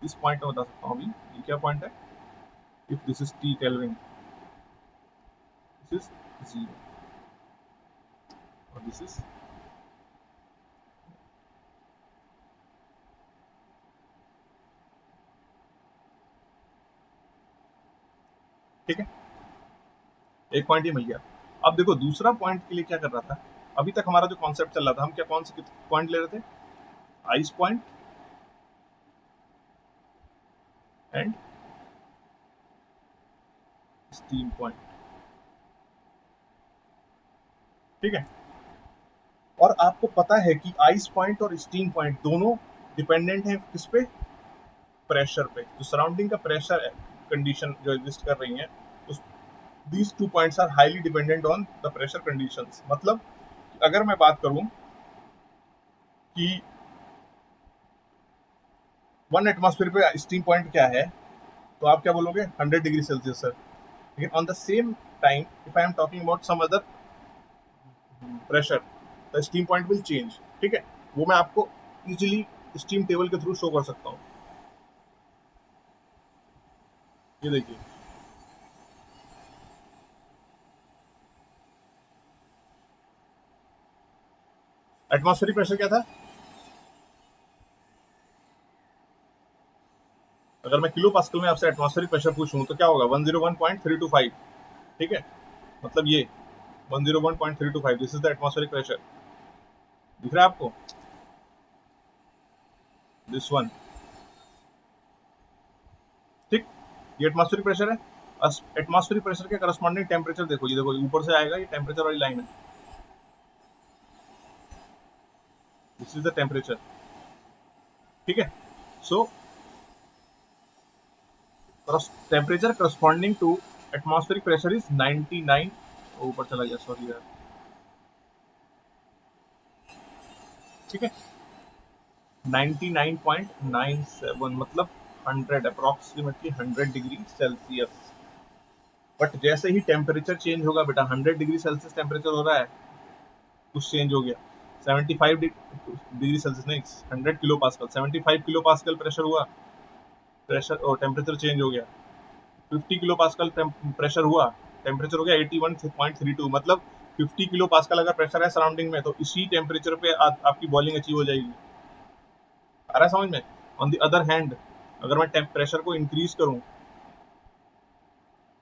इस point में बता सकता हूँ अभी, ये क्या पॉइंट है, if this is T Kelvin, this is zero और दिस इज, ठीक है, एक पॉइंट ये मिल गया। अब देखो दूसरा पॉइंट के लिए क्या कर रहा था, अभी तक हमारा जो कॉन्सेप्ट चल रहा था, हम क्या कौन से पॉइंट ले रहे थे, ice point and steam point, ठीक है। और आपको पता है कि आइस पॉइंट और स्टीम पॉइंट दोनों डिपेंडेंट है किस पे, प्रेशर पे, जो सराउंडिंग का प्रेशर कंडीशन जो एग्जिस्ट कर रही है, उस these two points are highly dependent on the pressure conditions. मतलब अगर मैं बात करूं कि 1 एटमॉस्फेयर पे स्टीम पॉइंट क्या है, तो आप क्या बोलोगे 100 डिग्री सेल्सियस सर। लेकिन on the same time if I am talking about some other pressure, the steam point will change, ठीक है। वो मैं आपको इजिली स्टीम टेबल के थ्रू शो कर सकता हूँ, ये देखिए, एटमॉस्फेरिक प्रेशर क्या था? अगर मैं किलो पास्कल में आपसे एटमॉस्फेरिक प्रेशर पूछूं तो क्या होगा? 101.325, ठीक है, मतलब ये 101.325, this is the atmospheric pressure. दिख रहा है आपको? दिस वन, ठीक, ये एटमॉस्फेरिक प्रेशर है। एटमॉस्फेरिक प्रेशर के करस्पॉन्डिंग टेम्परेचर देखो, ये देखो ऊपर से आएगा, ये टेम्परेचर वाली लाइन है, दिस इज द टेम्परेचर, ठीक है। So temperature corresponding to atmospheric pressure is 99, ऊपर चला गया, सॉरी यार, ठीक है, 99.97, मतलब 100, अप्रोक्सीमेटली 100 डिग्री सेल्सियस। बट जैसे ही टेम्परेचर चेंज होगा बेटा, 100 डिग्री सेल्सियस टेम्परेचर हो रहा है, कुछ चेंज हो गया, 75 डिग्री सेल्सियस नहीं, 100 kilo pascal, 75 kilo pascal pressure हुआ, प्रेशर और टेम्परेचर चेंज हो गया। 50 किलो पास्कल प्रेशर हुआ, टेम्परेचर हो गया 81.32, मतलब 50 किलो पास्कल अगर प्रेशर है सराउंडिंग में, तो इसी टेम्परेचर पे आपकी बॉइलिंग अचीव हो जाएगी। आ रहा है समझ में? ऑन द अदर हैंड, अगर मैं प्रेशर को इंक्रीज करूं,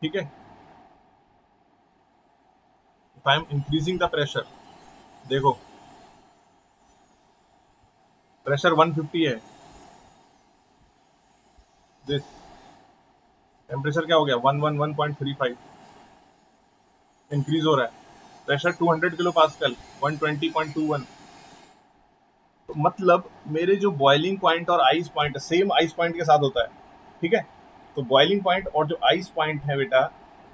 ठीक है, if I M increasing the pressure, देखो प्रेशर 150 है, दिस टेम्परेचर क्या हो गया? 111.35, इंक्रीज हो रहा है। प्रेशर 200 किलो पास्कल, 120.21, तो मतलब मेरे जो बॉइलिंग पॉइंट और ice point same ice point के साथ होता है, ठीक है। तो बॉइलिंग पॉइंट और जो आइस पॉइंट है बेटा,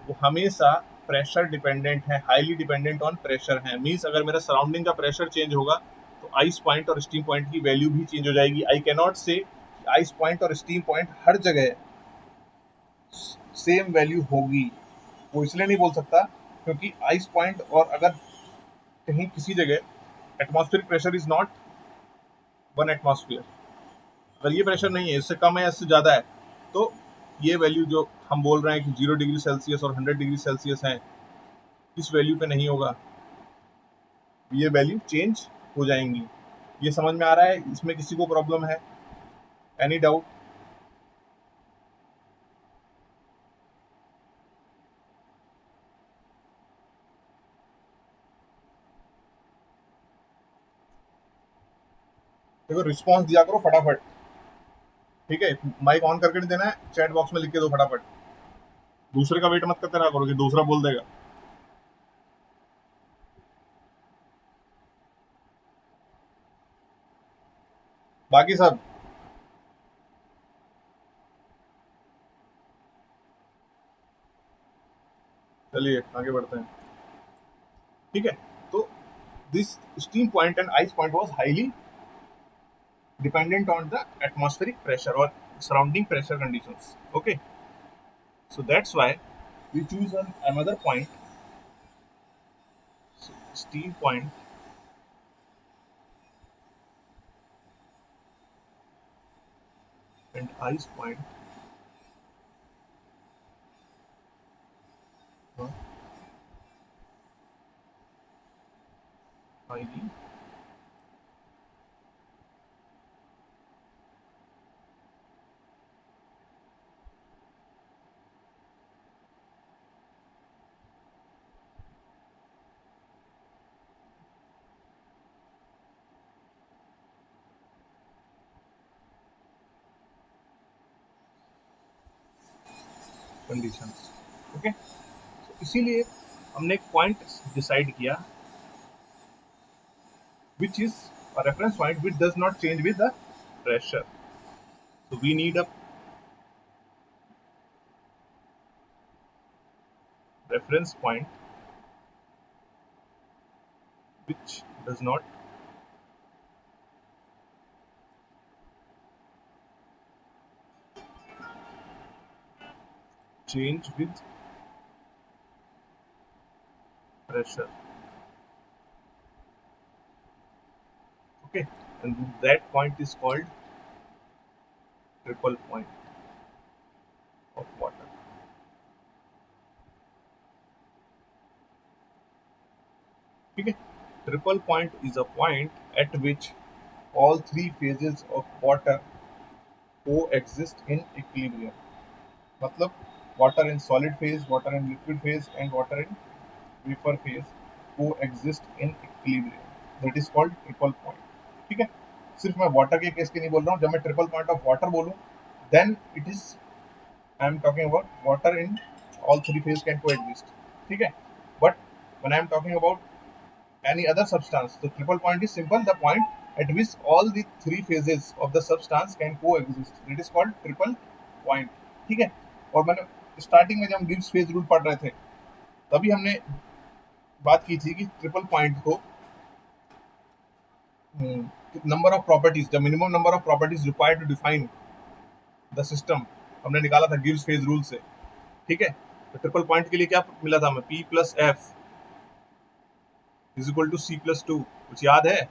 वो हमेशा प्रेशर डिपेंडेंट है, हाईली डिपेंडेंट ऑन प्रेशर है। मीन्स अगर मेरा सराउंडिंग का प्रेशर चेंज होगा तो आइस पॉइंट और स्टीम पॉइंट की वैल्यू भी चेंज हो जाएगी। आई कैन नॉट से आइस पॉइंट और स्टीम पॉइंट हर जगह सेम वैल्यू होगी, वो इसलिए नहीं बोल सकता क्योंकि आइस पॉइंट और अगर कहीं किसी जगह atmospheric pressure is not 1 atmosphere, अगर ये प्रेशर नहीं है, इससे कम है या इससे ज़्यादा है, तो ये वैल्यू जो हम बोल रहे हैं कि 0 डिग्री सेल्सियस और 100 डिग्री सेल्सियस है, इस वैल्यू पे नहीं होगा, ये वैल्यू चेंज हो जाएंगी। ये समझ में आ रहा है? इसमें किसी को प्रॉब्लम है? Any doubt? देखो रिस्पॉन्स दिया करो फटाफट, ठीक है, माइक ऑन करके नहीं देना है, चैट बॉक्स में लिख के दो फटाफट, दूसरे का वेट मत करते रहा करो कि दूसरा बोल देगा। बाकी सब चलिए आगे बढ़ते हैं, ठीक है। तो this steam point and ice point was highly dependent on the atmospheric pressure or surrounding pressure conditions. Okay, so that's why we choose another point, steam point and ice point, uh, highly conditions. Okay, so इसीलिए हमने एक point decide किया which is a reference point which does not change with the pressure. So we need a reference point which does not change with pressure. Okay, and that point is called triple point of water. ठीक है, triple point is a point at which all three phases of water coexist in equilibrium. मतलब water in solid phase, water in liquid phase and water in vapor phase coexist in equilibrium. That is called triple point. ठीक है, सिर्फ मैं water के case की नहीं बोल रहा हूँ. जब मैं ट्रिपल पॉइंट ऑफ वाटर बोलूँ then it is I am talking about water in all three phases can coexist. ठीक है, but when I am talking about any other substance, the triple point is simple, the point at which all the three phases of the substance can coexist. It is called triple point. ठीक है, और मैंने starting में जब हम Gibbs phase rule पढ़ रहे थे तभी हमने बात की थी कि ट्रिपल पॉइंट को number of properties, the minimum number of properties required to define the system हमने निकाला था गिब्स फेज रूल से. ठीक है, तो ट्रिपल पॉइंट के लिए क्या मिला था हमें? P plus F is equal to C plus two. कुछ याद है?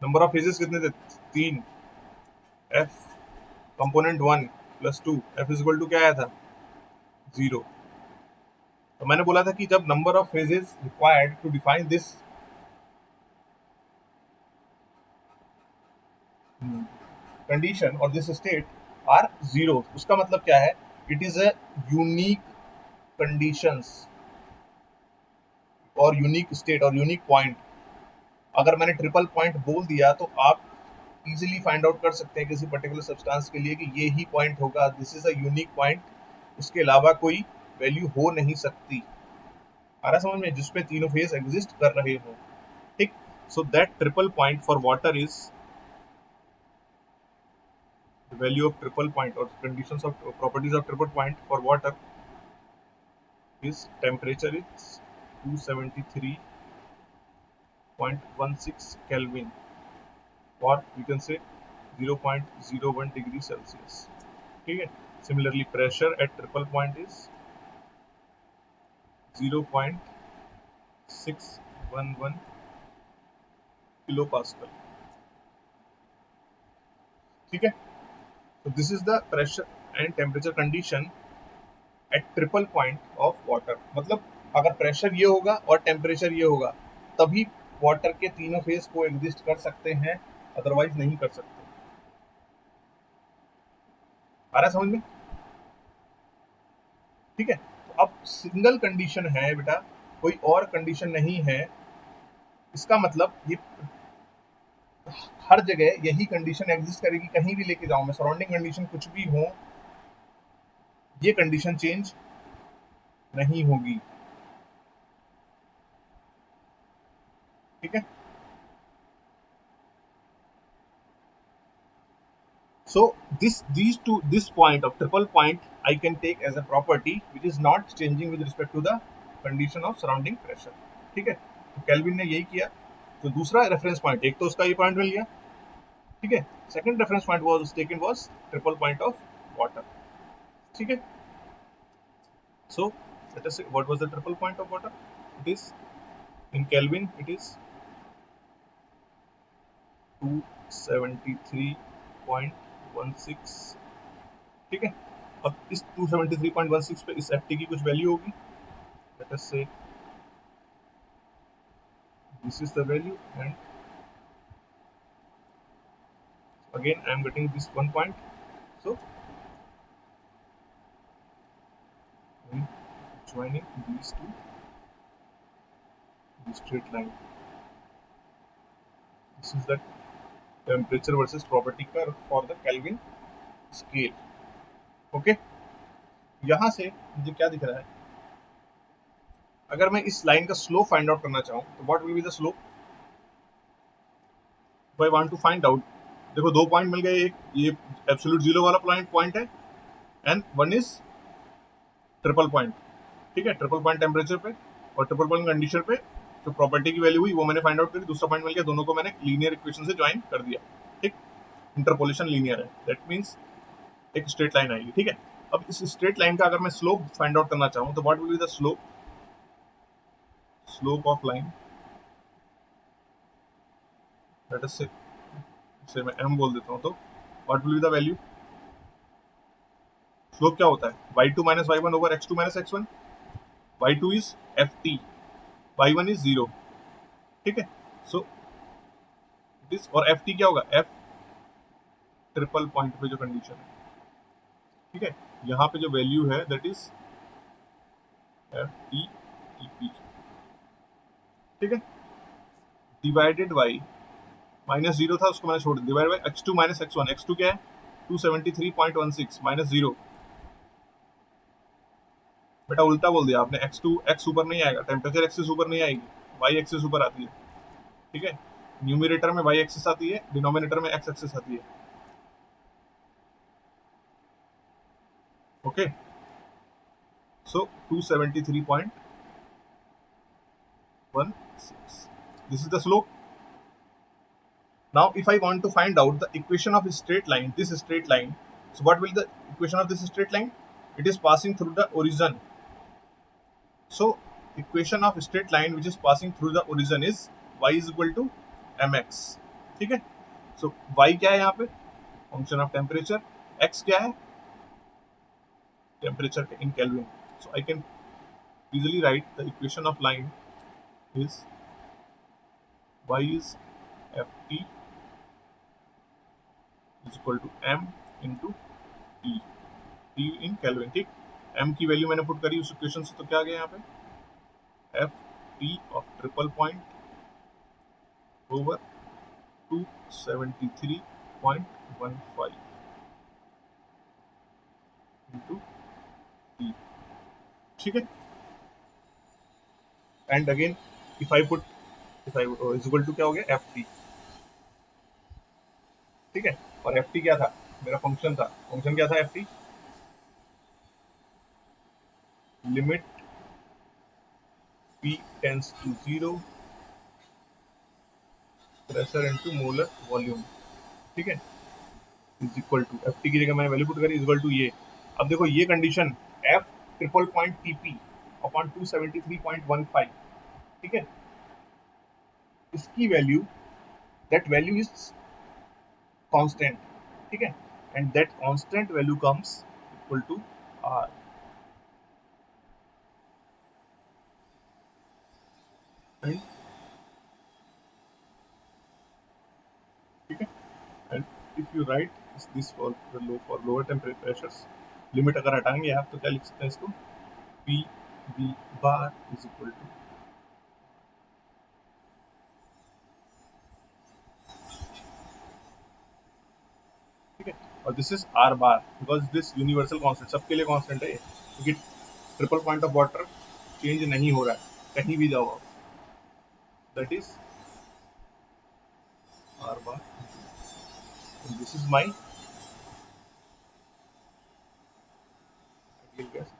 नंबर ऑफ फेजेस कितने थे? 3. F component 1 plus 2, F is equal to क्या आया था? 0. तो मैंने बोला था कि जब number of phases required to define this condition और दिस स्टेट आर 0, उसका मतलब क्या है? It is a unique conditions और यूनिक स्टेट और यूनिक पॉइंट. अगर मैंने ट्रिपल पॉइंट बोल दिया तो आप इजीली फाइंड आउट कर सकते हैं किसी पर्टिकुलर सब्सटेंस के लिए कि ये ही पॉइंट होगा, this is a unique point, उसके अलावा कोई वैल्यू हो नहीं सकती. आ रहा समझ में? जिसपे तीनों फेज एग्जिस्ट कर रहे हो. ठीक, so that triple point for water is the value of triple point और conditions of properties of triple point for water is temperature is 273.16 Kelvin, or you can say 0.01 degree Celsius. ठीक है, similarly pressure at triple point is 0.611 kilo pascal. ठीक है, तो this is the pressure and temperature condition at triple point of water. मतलब अगर pressure ये होगा और टेम्परेचर ये होगा तभी वाटर के तीनों फेज को एग्जिस्ट कर सकते हैं, अदरवाइज नहीं कर सकते. आ रहा समझ में? ठीक है, तो अब सिंगल कंडीशन है बेटा, कोई और कंडीशन नहीं है. इसका मतलब ये हर जगह यही कंडीशन एग्जिस्ट करेगी, कहीं भी लेके जाऊं मैं, सराउंडिंग कंडीशन कुछ भी हो, ये कंडीशन चेंज नहीं होगी. ठीक है, so this point of triple point I can take as a property which is not changing with respect to the condition of surrounding pressure. ठीक है, तो केल्विन ने यही किया. तो दूसरा रेफरेंस पॉइंट, एक तो उसका ये पॉइंट मिल गया. ठीक है, second reference point was taken was triple point of water. ठीक है, so let us say what was the triple point of water. It is in Kelvin, it is 273.16. ठीक है, अब इस 273.16 पे इस एफ टी की कुछ वैल्यू होगी. लेट अस से this is the value and again I am getting this one point. So joining these two, this straight line, this is the temperature versus property curve for the Kelvin scale. Okay, यहां से मुझे क्या दिख रहा है? अगर मैं इस लाइन का स्लोप फाइंड आउट करना चाहूं तो what will be the slope? If I want to find out, देखो दो पॉइंट मिल गए, एक ये एब्सोल्यूट जीरो वाला पॉइंट है and one is triple point. ठीक है, ट्रिपल पॉइंट टेम्परेचर पे और ट्रिपल पॉइंट कंडीशन पे जो प्रॉपर्टी की वैल्यू हुई वो मैंने फाइंड आउट करी. दूसरा पॉइंट मिल गया, दोनों को मैंने लीनियर इक्वेशन से ज्वाइन कर दिया. ठीक, इंटरपोलेशन लीनियर है, दैट मीन्स एक स्ट्रेट लाइन आएगी. ठीक है, अब इस स्ट्रेट लाइन का अगर मैं स्लोप फाइंड आउट करना चाहूँ तो what will be the slope of line. Late us से मैं m बोल देता हूँ, तो what will be the value? Slope क्या होता है? y2 minus y1 over x2 minus x1. y2 is ft, y1 is 0. ठीक है। सो दिस, और एफ टी क्या होगा, एफ ट्रिपल पॉइंट पे जो कंडीशन है, ठीक है, यहाँ पे जो वैल्यू है that is F T E P, ठीक है, डिवाइडेड बाई माइनस जीरो था उसको मैंने छोड़ दिया, divide by X two minus X one. X two क्या है 273.16 माइनस जीरो, बेटा उल्टा बोल दिया आपने, एक्स टू एक्स ऊपर नहीं आएगा, टेम्परेचर एक्सिस ऊपर नहीं आएगी, वाई एक्सिस ऊपर आती है, ठीक है, न्यूमिनेटर में वाई एक्सिस आती है, डिनोमिनेटर में एक्स एक्सिस आती है, okay. So 273.16, this is the slope. Now if I want to find out the equation of a straight line, this straight line, so what will the equation of this straight line, it is passing through the origin. So equation of straight line which is passing through the origin is y is equal to mx, ठीक है। सो y क्या है यहाँ पे, function of temperature, x क्या है, temperature in kelvin. So I can easily write the equation of line is y is ft is equal to m into t, t in Kelvin, ठीक। m की value मैंने put करी उस equation से, तो क्या आ गया यहाँ पे, F T of triple point over 273.15 into T, ठीक है। And again if I put, if I is equal to क्या हो गया, एफ टी, ठीक है। और एफ टी क्या था, मेरा फंक्शन था, फंक्शन क्या था F T, limit P tends to 0 pressure into molar volume, ठीक है, is equal to F T की जगह मैंने वैल्यू पुट करी इज इक्वल टू ये। अब देखो ये condition F triple point T P upon 273.15, ठीक है, इसकी value, that value is constant, ठीक है, and that constant value comes equal to R, and ठीक है, and if you write this for lower temperature pressures, limit अगर हटाएंगे आप तो क्या लिख सकते हैं इसको, P V bar is equal to, ठीक है, और this is R bar because this universal constant सबके लिए कांस्टेंट है, क्योंकि triple point of water change नहीं हो रहा है कहीं भी जाओ आप, that is R bar, this is my ideal gas,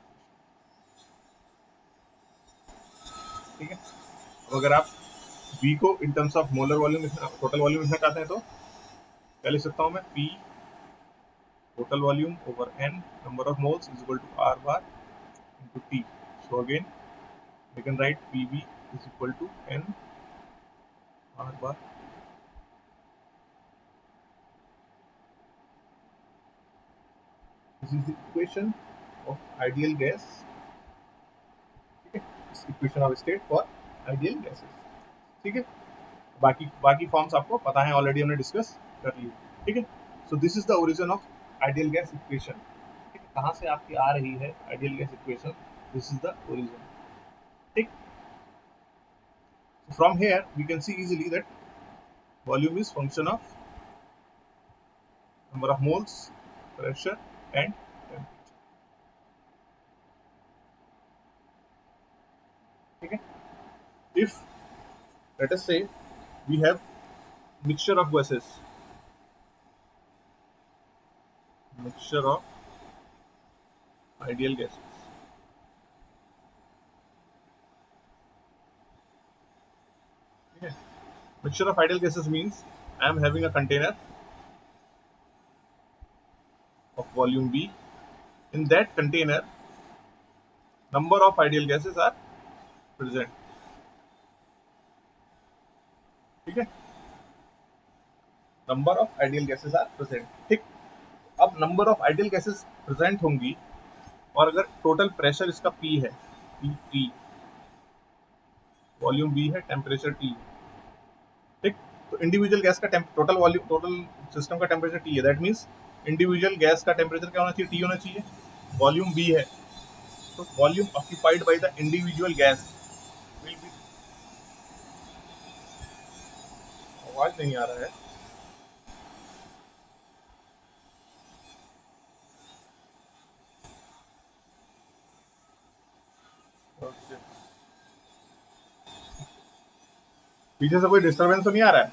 ठीक है। अब अगर आप V को in terms of molar volume, total volume लिखना चाहते हैं तो क्या लिख सकता हूँ मैं, P total volume over n number of moles is equal to R bar into T. So again we can write PV is equal to n R bar. This is the equation of ideal gas. ठीक है, इस equation of state for ideal gases, ठीक है। बाकी forms आपको पता है, already हमने डिस्कस कर ली, ठीक है। So this is the origin of ideal gas equation, ठीक है, कहाँ से आपकी आ रही है ideal gas equation, this is the origin, ठीक। From here we can see easily that volume is function of number of moles, pressure and temperature, ठीक है। इफ लेट अस से we have mixture of gases, mixture of ideal gases, okay. Mixture of ideal gases means I am having a container of volume B. In that container number of ideal gases are present, ठीक है, number of ideal gases are present, ठीक। अब number of ideal gases present होंगी और अगर total pressure इसका P है, P T, volume B है, टेम्परेचर T, तो इंडिविजुअल गैस का टोटल वॉल्यूम, टोटल सिस्टम का टेम्परेचर टी है, दैट मीन्स इंडिविजुअल गैस का टेम्परेचर क्या होना चाहिए, टी होना चाहिए, वॉल्यूम बी है, तो volume occupied by the individual gas will B, आवाज नहीं आ रहा है, पीछे से कोई डिस्टरबेंस तो नहीं आ रहा है,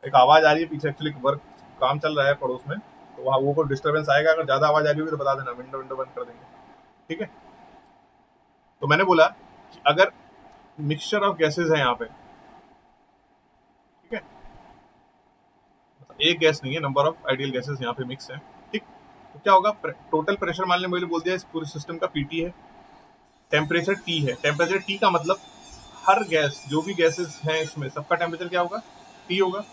एक आवाज आ रही है पीछे, एक्चुअली वर्क काम चल रहा है पड़ोस में, तो वहाँ वो कोई डिस्टरबेंस आएगा, अगर ज्यादा आवाज आ रही होगी तो बता देना, विंडो विंडो बंद कर देंगे, ठीक है। तो मैंने बोला कि अगर मिक्सचर ऑफ गैसेज है यहाँ पे, ठीक है, एक गैस नहीं है, नंबर ऑफ आइडियल गैसेज यहाँ पे मिक्स है, ठीक। तो क्या होगा, टोटल प्रेशर मान लें, मैंने बोल दिया इस पूरे सिस्टम का पीटी है, टेम्परेचर टी है, टेम्परेचर टी का मतलब हर गैस, जो भी गैसेस हैं इसमें सबका टेम्परेचर क्या होगा, टी होगा,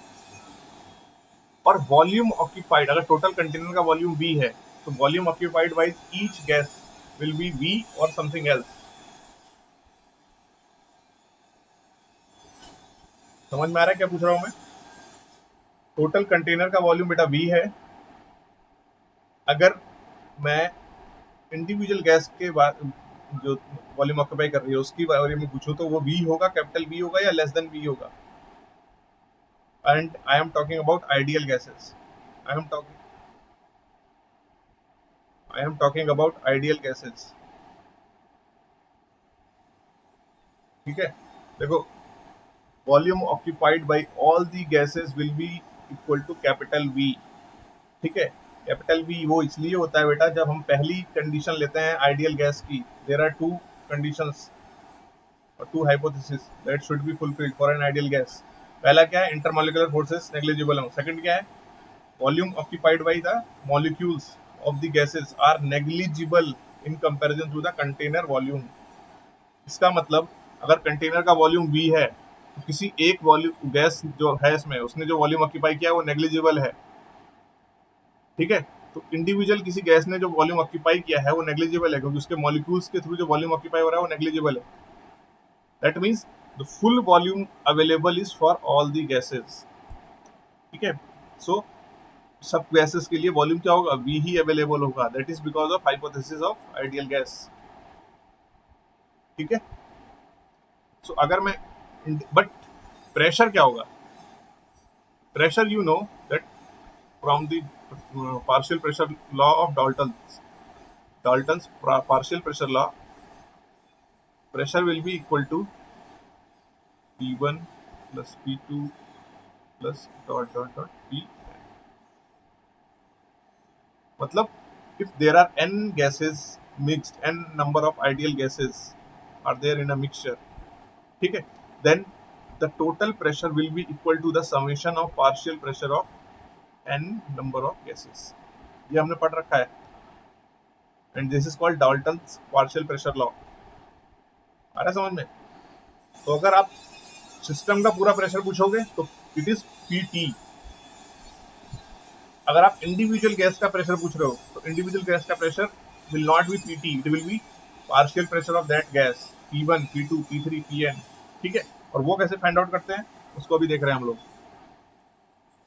और वॉल्यूम ऑक्यूपाइड, अगर टोटल कंटेनर का वॉल्यूम वी है, तो volume occupied by each gas will be V और समथिंग एल्स। समझ में आ रहा है क्या पूछ रहा हूं मैं, टोटल कंटेनर का वॉल्यूम बेटा वी है, अगर मैं इंडिविजुअल गैस के बाद जो वॉल्यूम ऑक्यूपाई कर रही है उसकी बारे में पूछूं, तो वो वी होगा, कैपिटल वी होगा या लेस देन वी होगा, and I am talking about ideal gases, I am talking about ideal gases, ठीक है। देखो, volume occupied by all the gases will be equal to capital V, ठीक है। Capital V वो इसलिए होता है बेटा, जब हम पहली कंडीशन लेते हैं आइडियल गैस की, देयर आर टू कंडीशंस और two hypothesis that should be fulfilled for an ideal gas. पहला क्या है, इंटरमॉलिक्यूलर फोर्सेस नेग्लिजिबल हो, सेकंड क्या है, volume occupied by the molecules of the gases are negligible in comparison to the container volume. इसका मतलब अगर कंटेनर का वॉल्यूम वी है, तो किसी एक वॉल्यूम गैस जो है इसमें, उसने जो वॉल्यूम ऑक्यूपाई किया है वो नेग्लिजिबल है, ठीक है। तो इंडिविजुअल किसी गैस ने जो वॉल्यूम ऑक्यूपाई किया है वो नेग्लिजिबल है, क्योंकि उसके मॉलिक्यूल्स के थ्रू जो वॉल्यूम ऑक्यूपाई हो रहा है वो नेग्लिजिबल है, that means the full volume available is for all the gases, ठीक है। सो सब गैसेस के लिए वॉल्यूम क्या होगा, वी ही अवेलेबल होगा, that is because of hypothesis of ideal gas, ठीक है। सो अगर मैं, बट प्रेशर क्या होगा, pressure you know that from the partial pressure law of Dalton's partial pressure law, pressure will be equal to P1 plus P2 plus dot P, मतलब if there are n gases mixed, n number of ideal gases are there in a mixture, ठीक है, then the total pressure will be equal to the summation of partial pressure of n number of gases, ये हमने पढ़ रखा है, and this is called Dalton's partial pressure law, आ रहा है समझ में। तो अगर आप सिस्टम का पूरा प्रेशर पूछोगे तो इट इज पीटी, अगर आप इंडिविजुअल गैस का प्रेशर पूछ रहे हो तो इंडिविजुअल गैस का pressure will not B PT, it will B partial pressure of that gas, P1 P2 P3 Pn, ठीक है। और वो कैसे फाइंड आउट करते हैं उसको अभी देख रहे हैं हम लोग।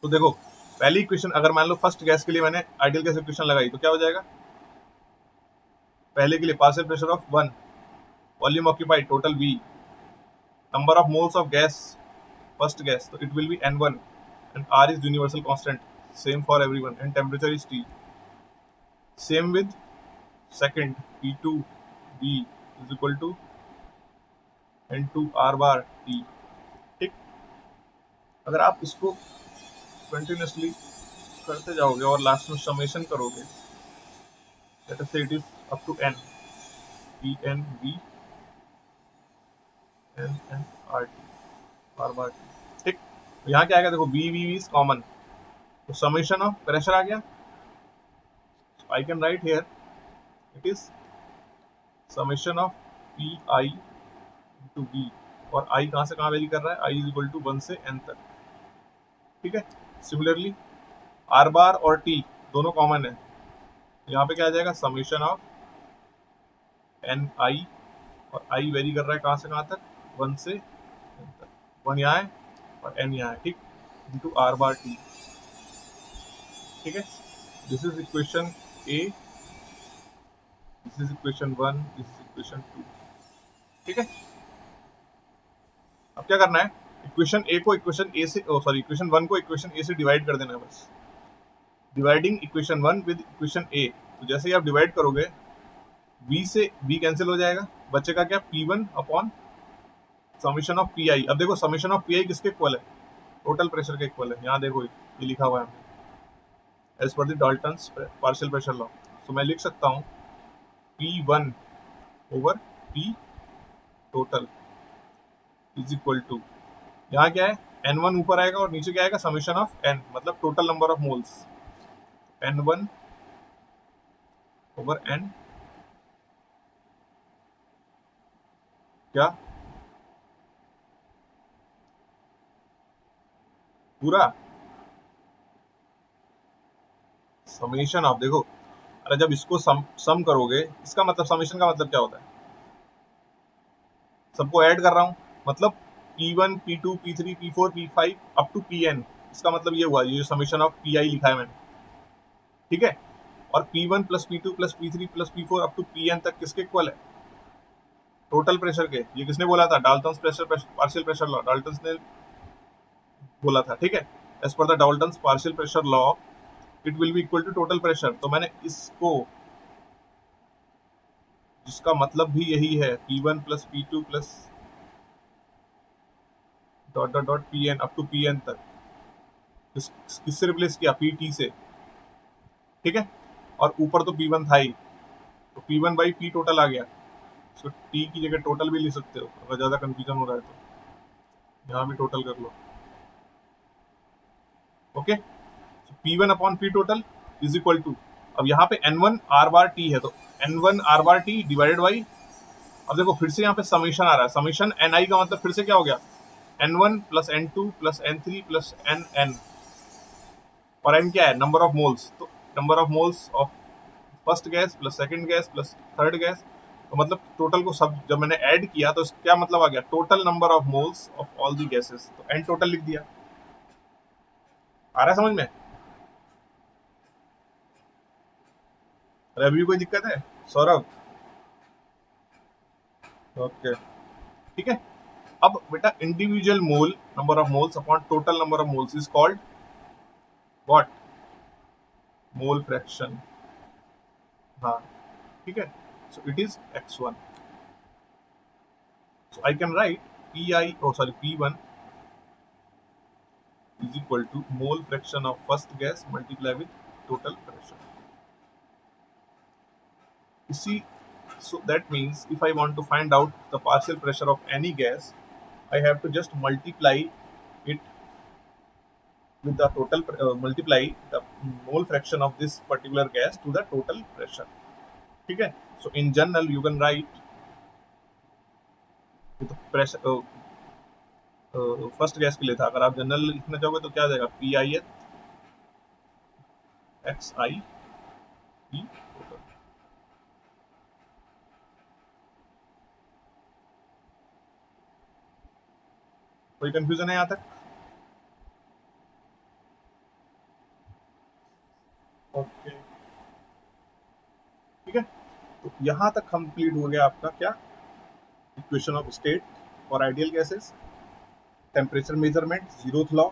तो देखो, पहली इक्वेशन अगर मान लो फर्स्ट गैस के लिए मैंने आइडियल गैस इक्वेशन लगाई तो क्या हो जाएगा, पहले के लिए partial pressure of 1, volume occupied total V, number of moles of gas, first gas, so it will be N1, and R is universal constant, same for everyone, and temperature is T. Same with second, P2 V is equal to N2 R bar T, ठीक। अगर आप इसको continuously करते जाओगे और last में summation करोगे, let us say it is up to N, P N V N N R T, R bar T, ठीक। तो यहाँ क्या आएगा, देखो V V इज कॉमन, तो समेशन ऑफ प्रेशर आ गया, I can write here it is summation of P I into V, और आई कहाँ से कहाँ वेरी कर रहा है, आई इज इक्वल टू 1 से n तक, ठीक है। सिमिलरली आर बार और टी दोनों कॉमन है, यहाँ पे क्या आ जाएगा, समेशन ऑफ एन आई और आई वेरी कर रहा है कहाँ से कहाँ तक, 1 से n तक, 1 यहाँ है और n यहाँ है, ठीक, इंटू आर बार टी, ठीक है। This is equation A, this is equation 1, this is equation 2, ठीक है। अब क्या करना है, इक्वेशन ए को इक्वेशन ए से, सॉरी इक्वेशन 1 को इक्वेशन ए से डिवाइड कर देना है बस, डिवाइडिंग इक्वेशन 1 विद इक्वेशन ए। तो जैसे ही आप डिवाइड करोगे, v से v कैंसिल हो जाएगा, बचेगा क्या, P1 upon summation of P आई। अब देखो समीशन ऑफ पी आई किसके इक्वल है, टोटल प्रेशर के इक्वल है, यहाँ देखो ये लिखा हुआ है as per the Dalton's partial pressure law. तो मैं लिख सकता हूँ P1 over P total is equal to, यहाँ क्या है, N1 ऊपर आएगा और नीचे क्या आएगा, समीशन ऑफ N, मतलब total number of moles, N1 over N क्या पूरा समीशन ऑफ, देखो अरे जब इसको सम करोगे, इसका मतलब समीशन का मतलब क्या होता है, सबको ऐड कर रहा हूं, मतलब P1 P2 P3 P4 P5 up to Pn, इसका मतलब ये हुआ, ये समीशन ऑफ Pi लिखा है मैंने, ठीक है। और P1 plus P2 plus P3 plus P4 up to Pn तक किसके इक्वल है, टोटल प्रेशर के। ये किसने बोला था, Dalton's pressure partial pressure law, Dalton's ने बोला था, ठीक है। As per the Dalton's partial pressure law it will be equal to total pressure. तो मैंने इसको, जिसका मतलब भी यही है, P1 plus P2 plus dot dot dot Pn up to Pn तक, किससे रिप्लेस किया, Pt से, ठीक है। और ऊपर तो P1 था ही, तो P1 बाई P टोटल आ गया, इसको T की जगह टोटल भी लिख सकते हो अगर ज्यादा कंफ्यूजन हो रहा है तो, यहाँ भी टोटल कर लो, okay. P1 upon P total is equal to, अब यहाँ पे N1 R बार T है, तो N1 R bar T divided by, अब देखो फिर से यहाँ पे समीशन आ रहा है, समीशन Ni का मतलब फिर से क्या हो गया, N1 plus N2 plus N3 plus Nn, और N क्या है, नंबर ऑफ मोल्स, तो number of moles of first gas plus second gas plus third gas, तो मतलब टोटल को सब जब मैंने ऐड किया तो क्या मतलब आ गया, total number of moles of all the gases, तो एन टोटल लिख दिया। आ रहा है समझ में, अभी भी कोई दिक्कत है सौरभ, ओके, ठीक है। अब बेटा individual mole number of moles upon total number of moles is called what, mole fraction, हाँ, ठीक है। So it is x1, so I can write P1 is equal to mole fraction of first gas multiply with total pressure. You see, so that means if I want to find out the partial pressure of any gas, I have to just multiply it with the total, multiply the mole fraction of this particular gas to the total pressure. Okay. So in general, you can write with the pressure. First gas के लिए था, अगर आप general लिखना चाहोगे तो क्या आ जाएगा, P I H x I E total. कोई कंफ्यूजन है यहाँ तक, ओके, ठीक है। तो यहाँ तक कंप्लीट हो गया आपका क्या, equation of state for ideal gases, temperature measurement, zeroth law,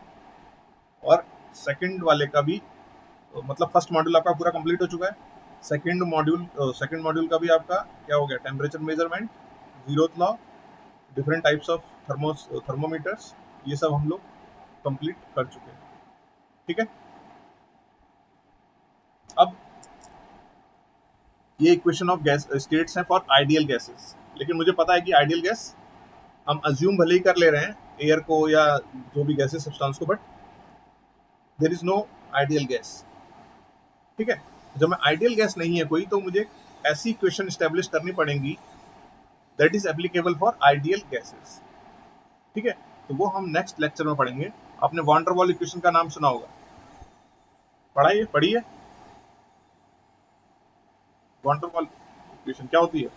और सेकंड वाले का भी, मतलब फर्स्ट मॉड्यूल आपका पूरा कंप्लीट हो चुका है, सेकंड मॉड्यूल का भी आपका क्या हो गया, temperature measurement, zeroth law, different types of thermometers, ये सब हम लोग कंप्लीट कर चुके हैं, ठीक है। अब ये इक्वेशन ऑफ गैस स्टेट्स हैं फॉर आइडियल गैसेस, लेकिन मुझे पता है कि आइडियल गैस हम अज्यूम भले ही कर ले रहे हैं एयर को या जो भी गैसेस सब्सटेंस को, but there is no ideal gas, ठीक है। जब मैं आइडियल गैस नहीं है कोई, तो मुझे ऐसी इक्वेशन स्टैब्लिश करनी पड़ेगी that is applicable for ideal gases, ठीक है। तो वो हम नेक्स्ट लेक्चर में पढ़ेंगे। आपने वॉन डेर वाल इक्वेशन का नाम सुना होगा, पढ़िए, वॉन डेर वाल इक्वेशन क्या होती है,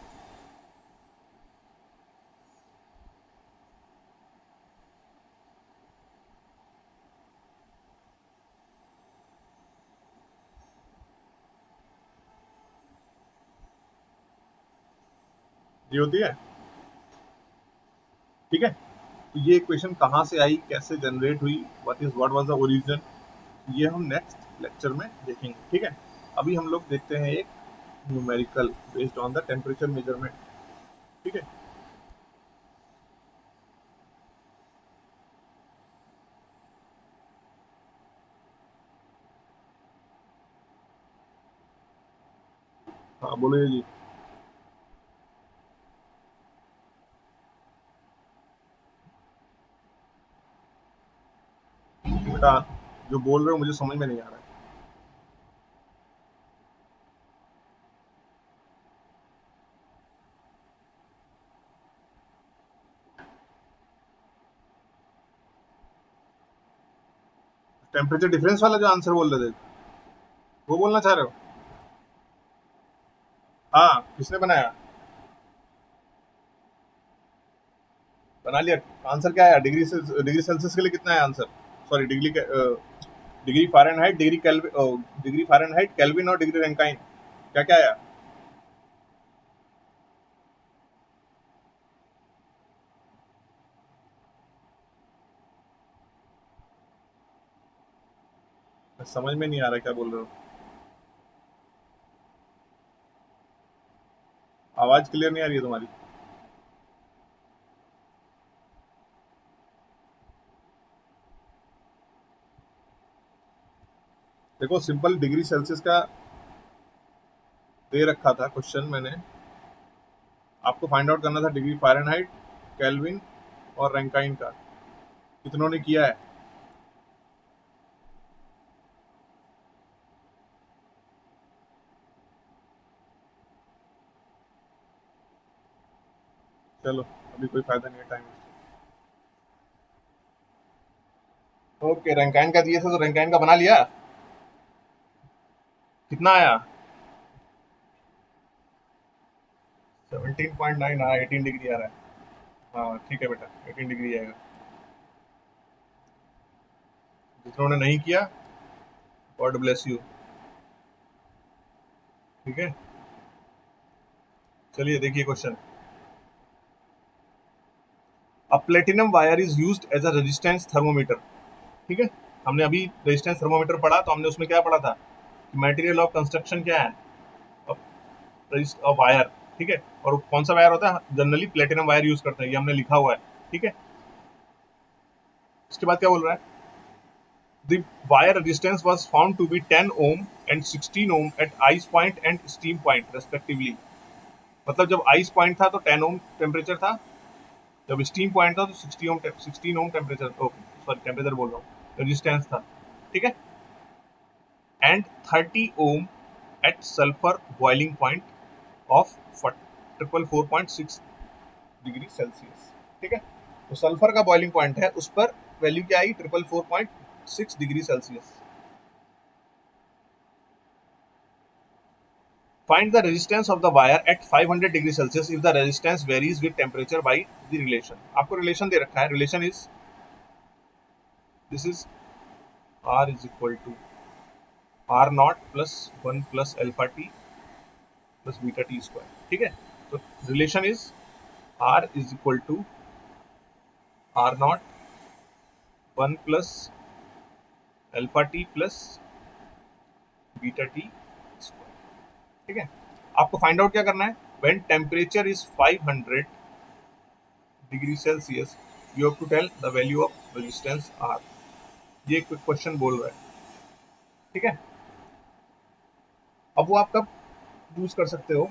ये होती है, ठीक है। तो ये इक्वेशन कहाँ से आई, कैसे जनरेट हुई, व्हाट वाज द ओरिजिन, ये हम नेक्स्ट लेक्चर में देखेंगे, ठीक है। अभी हम लोग देखते हैं एक numerical based on the temperature measurement, ठीक है। हाँ बोलिए जी। बेटा जो बोल रहे हो मुझे समझ में नहीं आ रहा है। टेम्परेचर डिफरेंस वाला जो आंसर बोल रहे थे, वो बोलना चाह रहे हो? हाँ, किसने बनाया? बना लिया। आंसर क्या आया? डिग्री सेल्सियस के लिए कितना है answer? Sorry, degree Fahrenheit, degree Fahrenheit, kelvin और डिग्री रैंकाइन, क्या क्या आया? समझ में नहीं आ रहा क्या बोल रहे हो। आवाज क्लियर नहीं आ रही है तुम्हारी। देखो सिंपल डिग्री सेल्सियस का दे रखा था क्वेश्चन मैंने, आपको फाइंड आउट करना था डिग्री फ़ारेनहाइट, केल्विन और रैंकाइन का। कितनों ने किया है? चलो, अभी कोई फायदा नहीं है टाइम। ओके, रैंकाइन का दिया था तो रैंकाइन का बना लिया। कितना आया? 17.9 आया, 18 डिग्री आ रहा है। हाँ ठीक है बेटा, 18 डिग्री आएगा। जिन्होंने नहीं किया, गॉड ब्लेस यू, ठीक है। चलिए देखिए question. A platinum wire is used as a resistance thermometer, ठीक है। हमने अभी रेजिस्टेंस थर्मोमीटर पढ़ा, तो हमने उसमें क्या पढ़ा था कि मटेरियल ऑफ कंस्ट्रक्शन क्या है, वायर, ठीक है। और कौन सा वायर होता है? जनरली प्लेटिनम वायर यूज करते हैं, ये हमने लिखा हुआ है, ठीक है। उसके बाद क्या बोल रहा है? The wire resistance was found to be 10 ohm and 16 ohm at ice point and steam point respectively। मतलब जब आइस पॉइंट था तो 10 ओम टेम्परेचर था, जब स्टीम पॉइंट था तो 16 ohm temperature, okay sorry temperature बोल रहा हूँ, रेजिस्टेंस था, ठीक है। And 30 ohm at sulphur boiling point of 444.6 degree Celsius, ठीक है। तो सल्फर का बॉइलिंग पॉइंट है, उस पर वैल्यू क्या आई? 444.6 degree Celsius. Find the resistance of the wire at 500 degree Celsius if the resistance varies with temperature by the relation। आपको relation दे रखा है, relation is this is R is equal to R not plus 1 plus alpha T plus beta T square, ठीक है। तो relation is R is equal to R not 1 plus alpha T plus beta T square, ठीक है। आपको find out क्या करना है? When temperature is 500 degree Celsius you have to tell the value of resistance R। ये question बोल रहा है, ठीक है। अब वो आप कब यूज कर सकते हो,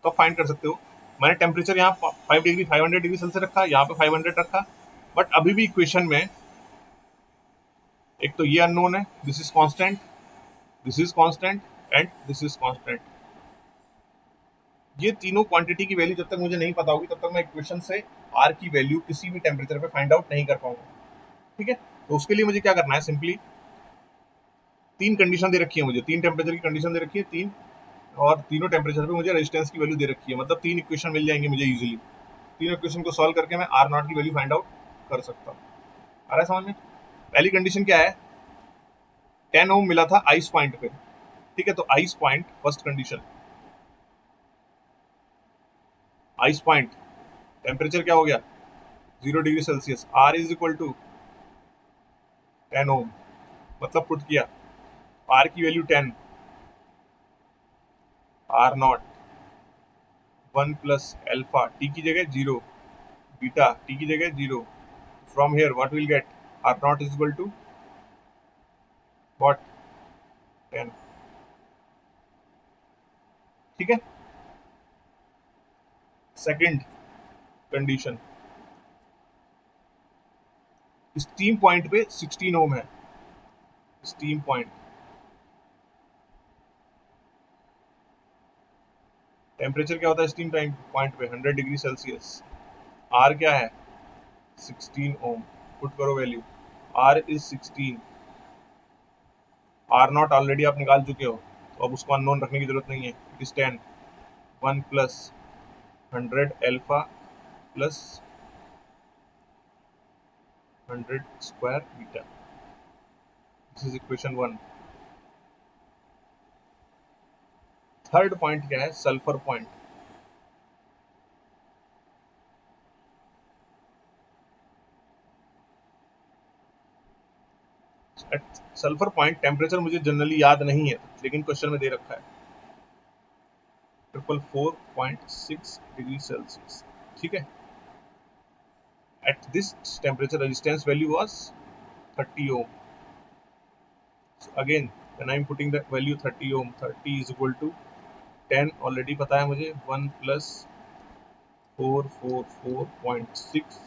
कब फाइंड कर सकते हो? मैंने टेम्परेचर यहाँ 500 डिग्री सेल्सियस रखा, यहाँ पे 500 रखा, बट अभी भी इक्वेशन में एक तो ये अननोन है, this is constant, this is constant and this is constant. ये तीनों क्वांटिटी की वैल्यू जब तक मुझे नहीं पता होगी तब तक मैं इक्वेशन से आर की वैल्यू किसी भी टेम्परेचर पे फाइंड आउट नहीं कर पाऊंगा, ठीक है। तो उसके लिए मुझे क्या करना है? सिंपली तीन कंडीशन दे रखी है मुझे, तीन टेम्परेचर की कंडीशन दे रखी है, तीन, और तीनों टेम्परेचर पे मुझे रेजिस्टेंस की वैल्यू दे रखी है, मतलब तीन इक्वेशन मिल जाएंगे मुझे इजीली। तीन इक्वेशन को सॉल्व करके मैं आर नॉट की वैल्यू फाइंड आउट कर सकता हूँ। आ रहा है समझ में? पहली कंडीशन क्या है? 10 ओम मिला था आइस पॉइंट पे, ठीक है। तो ice point first condition, ice point temperature क्या हो गया 0 degree Celsius, R is equal to 10 ohm, मतलब पुट किया आर की value 10, R not 1 plus alpha T की जगह 0, बीटा टी की जगह 0, from here what will get R not is equal to what 10। ठीक है, सेकंड कंडीशन, स्टीम पॉइंट पे 16 ओम है, स्टीम पॉइंट टेम्परेचर क्या होता है स्टीम टाइम पॉइंट पे 100 डिग्री सेल्सियस, आर क्या है 16 ओम, पुट करो value, R is 16, R not already आप निकाल चुके हो तो अब उसको अननोन रखने की जरूरत नहीं है, it is 10, 1 plus 100 alpha plus 100 square beta, this is equation 1। Third point क्या है sulphur point, at sulphur point temperature मुझे जनरली याद नहीं है लेकिन क्वेश्चन में दे रखा है 444.6 डिग्री सेल्सियस। ठीक है, at this temperature resistance value was 30 ohm, so again when I'm putting that value 30 ohm, 30 is equal to 10 already पता है मुझे, 1 plus 444.6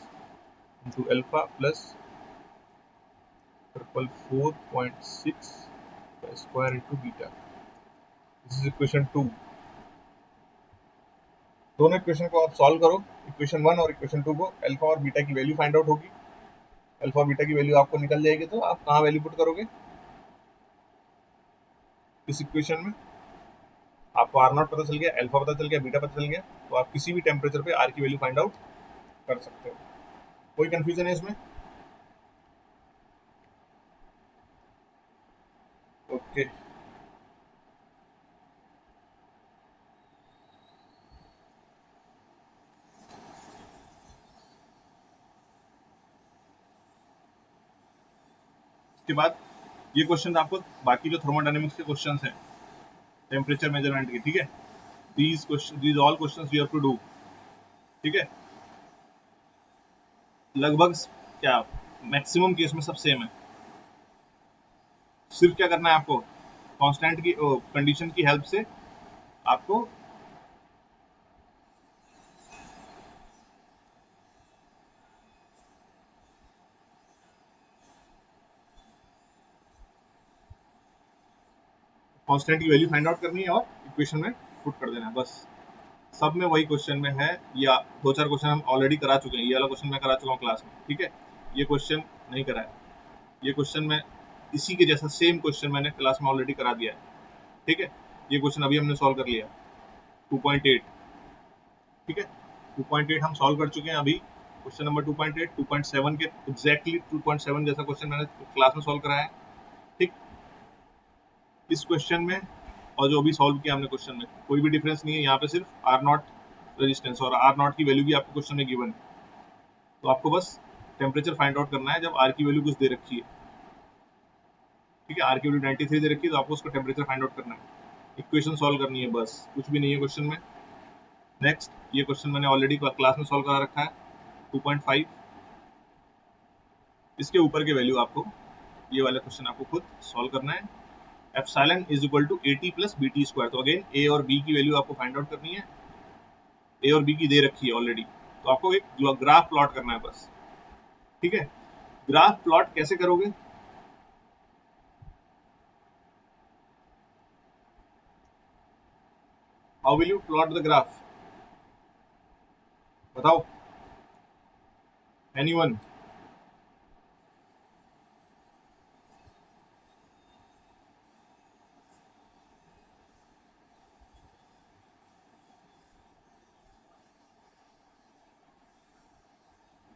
into alpha plus 444.6 square into beta, this is equation 2। दोनों equation को आप solve करो, equation 1 और equation 2 को, alpha और बीटा की वैल्यू फाइंड आउट होगी, अल्फा और बीटा की वैल्यू आपको निकल जाएगी तो आप कहाँ वैल्यू पुट करोगे इस इक्वेशन में, आपको आर नॉट पता चल गया, अल्फा पता चल गया, बीटा पता चल गया, तो आप किसी भी टेम्परेचर पे आर की वैल्यू फाइंड आउट कर सकते हो। कोई कंफ्यूजन है इसमें? ओके, इसके बाद ये क्वेश्चन आपको बाकी जो थर्मोडायनेमिक्स के क्वेश्चन हैं टेम्परेचर मेजरमेंट के, ठीक है, these all questions you have to do. ठीक है, लगभग क्या मैक्सिमम केस में सब सेम है, सिर्फ क्या करना है आपको कांस्टेंट की कंडीशन की हेल्प से आपको कांस्टेंट की वैल्यू फाइंड आउट करनी है और इक्वेशन में पुट कर देना है, बस सब में वही क्वेश्चन में है, या दो चार क्वेश्चन हम ऑलरेडी करा चुके हैं, ये वाला क्वेश्चन मैं करा चुका हूँ क्लास में। ठीक है, ये क्वेश्चन नहीं कराया, ये क्वेश्चन में इसी के जैसा सेम क्वेश्चन मैंने क्लास में ऑलरेडी करा दिया है। ठीक है, ये क्वेश्चन अभी हमने सॉल्व कर लिया 2.8। ठीक है, 2.8 हम सॉल्व कर चुके हैं अभी, क्वेश्चन नंबर 2.8, 2.7 के एग्जैक्टली 2.7 जैसा क्वेश्चन मैंने क्लास में सॉल्व कराया है। ठीक, इस क्वेश्चन में और जो अभी सॉल्व किया हमने क्वेश्चन में कोई भी डिफरेंस नहीं है, यहाँ पे सिर्फ आर नॉट रेजिस्टेंस और आर नॉट की वैल्यू भी आपको क्वेश्चन में गिवन है, तो आपको बस टेम्परेचर फाइंड आउट करना है जब आर की वैल्यू कुछ दे रखी है। ठीक है, आर की वैल्यू 93 दे रखी है तो आपको उसका टेम्परेचर फाइंड आउट करना है, इक्वेशन सॉल्व करनी है, बस कुछ भी नहीं है क्वेश्चन में। नेक्स्ट, ये क्वेश्चन मैंने ऑलरेडी क्लास में सॉल्व करा रखा है 2.5, इसके ऊपर के वैल्यू आपको ये वाला क्वेश्चन आपको खुद सॉल्व करना है। Epsilon is equal to AT plus BT square, तो अगेन ए और बी की वैल्यू आपको फाइंड आउट करनी है, ए और बी की दे रखी है ऑलरेडी, तो आपको एक ग्राफ प्लॉट करना है बस। ठीक है, ग्राफ प्लॉट कैसे करोगे, how will you plot the graph, बताओ एनीवन?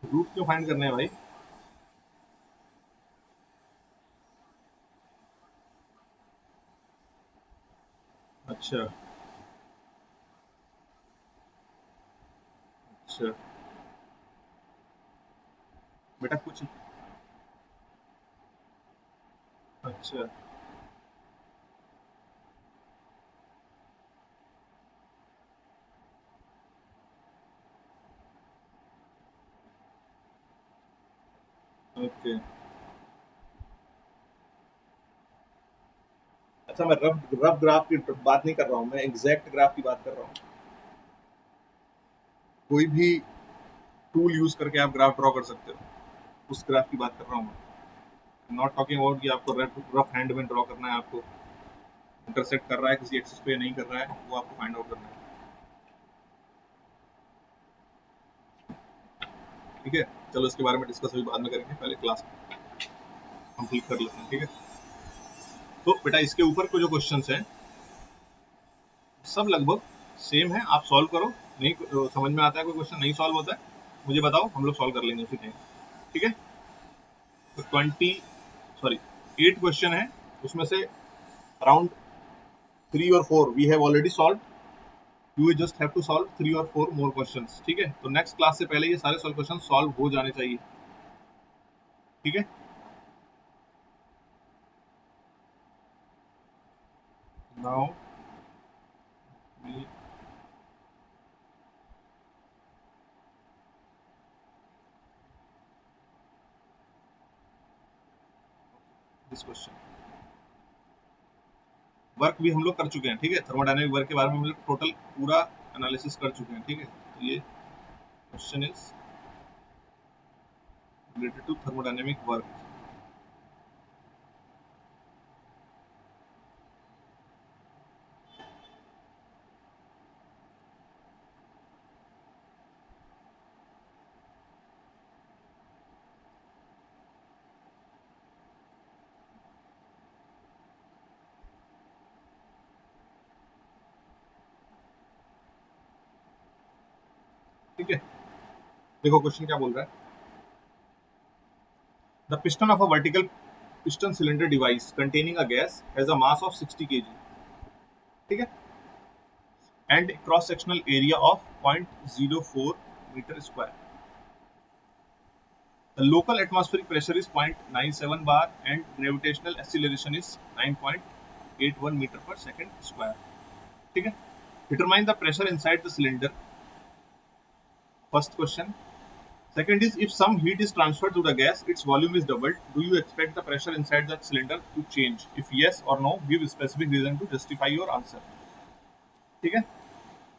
रूट क्यों फाइंड करने हैं भाई? अच्छा, अच्छा बेटा कुछ। अच्छा ओके। अच्छा मैं रफ रफ ग्राफ की बात नहीं कर रहा हूँ, मैं एग्जैक्ट ग्राफ की बात कर रहा हूँ। कोई भी टूल यूज करके आप ग्राफ ड्रॉ कर सकते हो, उस ग्राफ की बात कर रहा हूँ मैं। नॉट टॉकिंग अबाउट कि आपको रफ रफ हैंड में ड्रॉ करना है, आपको इंटरसेक्ट कर रहा है किसी एक्सिस पे या नहीं कर रहा है, वो आपको फाइंड आउट करना है। ठीक है, चलो इसके बारे में डिस्कस अभी बाद में करेंगे, पहले क्लास कंप्लीट कर लेते हैं। ठीक है, तो बेटा इसके ऊपर के जो क्वेश्चंस हैं सब लगभग सेम है, आप सॉल्व करो। नहीं समझ में आता है कोई क्वेश्चन नहीं सॉल्व होता है, मुझे बताओ, हम लोग सॉल्व कर लेंगे उसी टाइम। ठीक है, तो 8 क्वेश्चन है, उसमें से अराउंड 3 और 4 we have already solve. You just have to solve 3 और 4 मोर क्वेश्चंस। ठीक है, तो नेक्स्ट क्लास से पहले ये सारे क्वेश्चन सॉल्व हो जाने चाहिए। ठीक है, नाउ दिस क्वेश्चन वर्क भी हम लोग कर चुके हैं। ठीक है, थर्मोडायनेमिक वर्क के बारे में हम लोग टोटल पूरा एनालिसिस कर चुके हैं। ठीक है, तो ये question is related to thermodynamic work. ठीक है, देखो क्वेश्चन क्या बोल रहा है। The piston of a vertical piston cylinder device containing a gas has a mass of 60 kg। ठीक है, and cross sectional area of 0.04 meter square। The local atmospheric pressure is 0.97 bar and gravitational acceleration is 9.81 meter per second square। ठीक है, determine the pressure inside the cylinder। First question। Second is, if some heat is transferred to the gas, its volume is doubled. Do you expect the pressure inside the cylinder to change? If yes or no, give specific reason to justify your answer। ठीक है,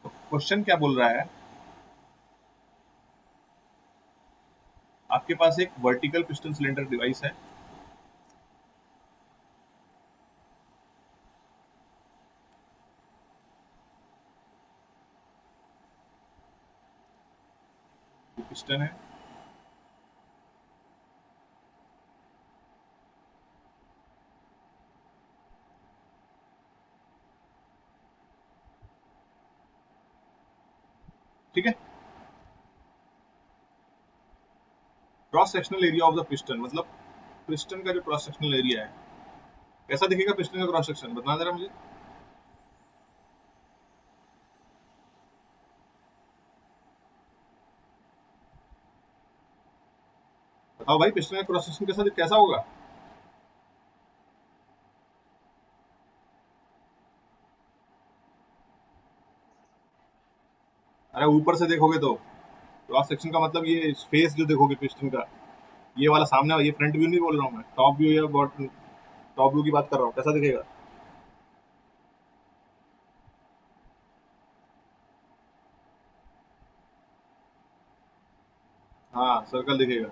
तो question क्या बोल रहा है, आपके पास एक vertical piston cylinder device है। ये पिस्टन है, ठीक है। Cross sectional area of the piston मतलब पिस्टन का जो क्रॉस सेक्शनल एरिया है, कैसा दिखेगा पिस्टन का क्रॉस सेक्शन, बताना जरा मुझे। बताओ भाई, पिस्टन का क्रॉस सेक्शन कैसा कैसा होगा। अरे ऊपर से देखोगे तो क्रॉस सेक्शन का मतलब ये फेस जो देखोगे पिस्टन का, ये वाला सामने, ये फ्रंट व्यू नहीं बोल रहा हूँ मैं, टॉप व्यू या टॉप व्यू की बात कर रहा हूँ, कैसा दिखेगा। हाँ सर्कल दिखेगा।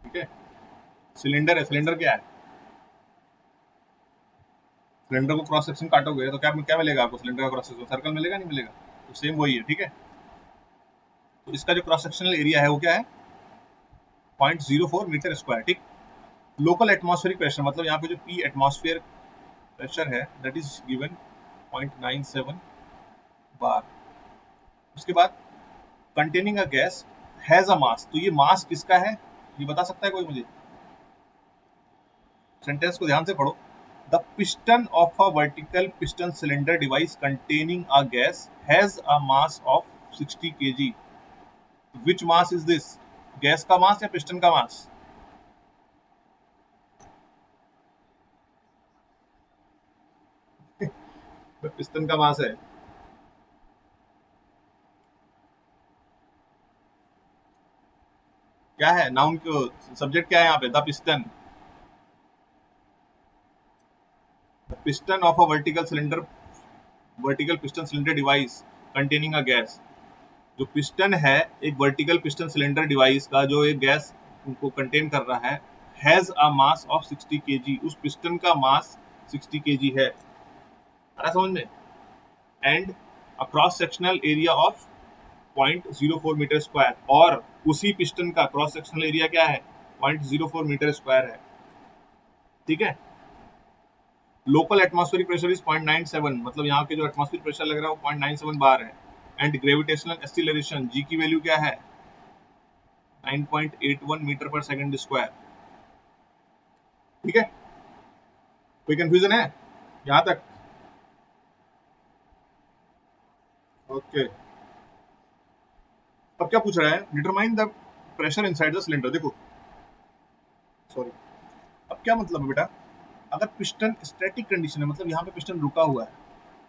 ठीक है, सिलेंडर है, सिलेंडर क्या है, सिलेंडर को क्रॉस सेक्शन काटोगे तो क्या क्या मिलेगा आपको, सिलेंडर का क्रॉस सेक्शन सर्कल मिलेगा नहीं मिलेगा, तो सेम वही है। ठीक है, तो इसका जो क्रॉस सेक्शनल एरिया है वो क्या है, 0.04 मीटर स्क्वायर। ठीक, लोकल एटमॉस्फेरिक प्रेशर मतलब यहाँ पे जो पी एटमॉस्फेयर प्रेशर है दैट इज गिवन 0.97 बार। उसके बाद containing a gas has a mass, तो ये मास किसका है ये बता सकता है कोई मुझे, सेंटेंस को ध्यान से पढ़ो। The piston of a vertical piston cylinder device containing a gas has a mass of 60 kg. Which mass is this? Gas का मास या पिस्टन का मास? पिस्टन का मास है। क्या है नाउन को? सब्जेक्ट क्या है यहाँ पे? The piston. Piston of a vertical piston cylinder device containing a gas. जो पिस्टन है एक वर्टिकल पिस्टन सिलेंडर डिवाइस का जो एक गैस को कंटेन कर रहा है, has a mass of 60 kg। उस पिस्टन का मास 60 kg है। आ रहा समझ में? And a cross sectional area of 0.04 metre square. और उसी पिस्टन का क्रॉस सेक्शनल एरिया क्या है? 0.04 मीटर स्क्वायर है। ठीक है। लोकल एटमॉस्फेरिक प्रेशर इज 0.97, मतलब यहाँ के जो एटमॉस्फेरिक प्रेशर लग रहा है वो 0.97 बार है। एंड ग्रेविटेशनल एक्सीलरेशन जी की वैल्यू क्या है? 9.81 मीटर पर सेकंड स्क्वायर। ठीक है। कोई कंफ्यूजन है यहाँ तक? ओके। अब क्या पूछ रहा है? Determine the pressure inside the cylinder. देखो, सॉरी, अब क्या मतलब है बेटा? अगर पिस्टन स्टैटिक कंडीशन है, मतलब यहाँ पे पिस्टन रुका हुआ है,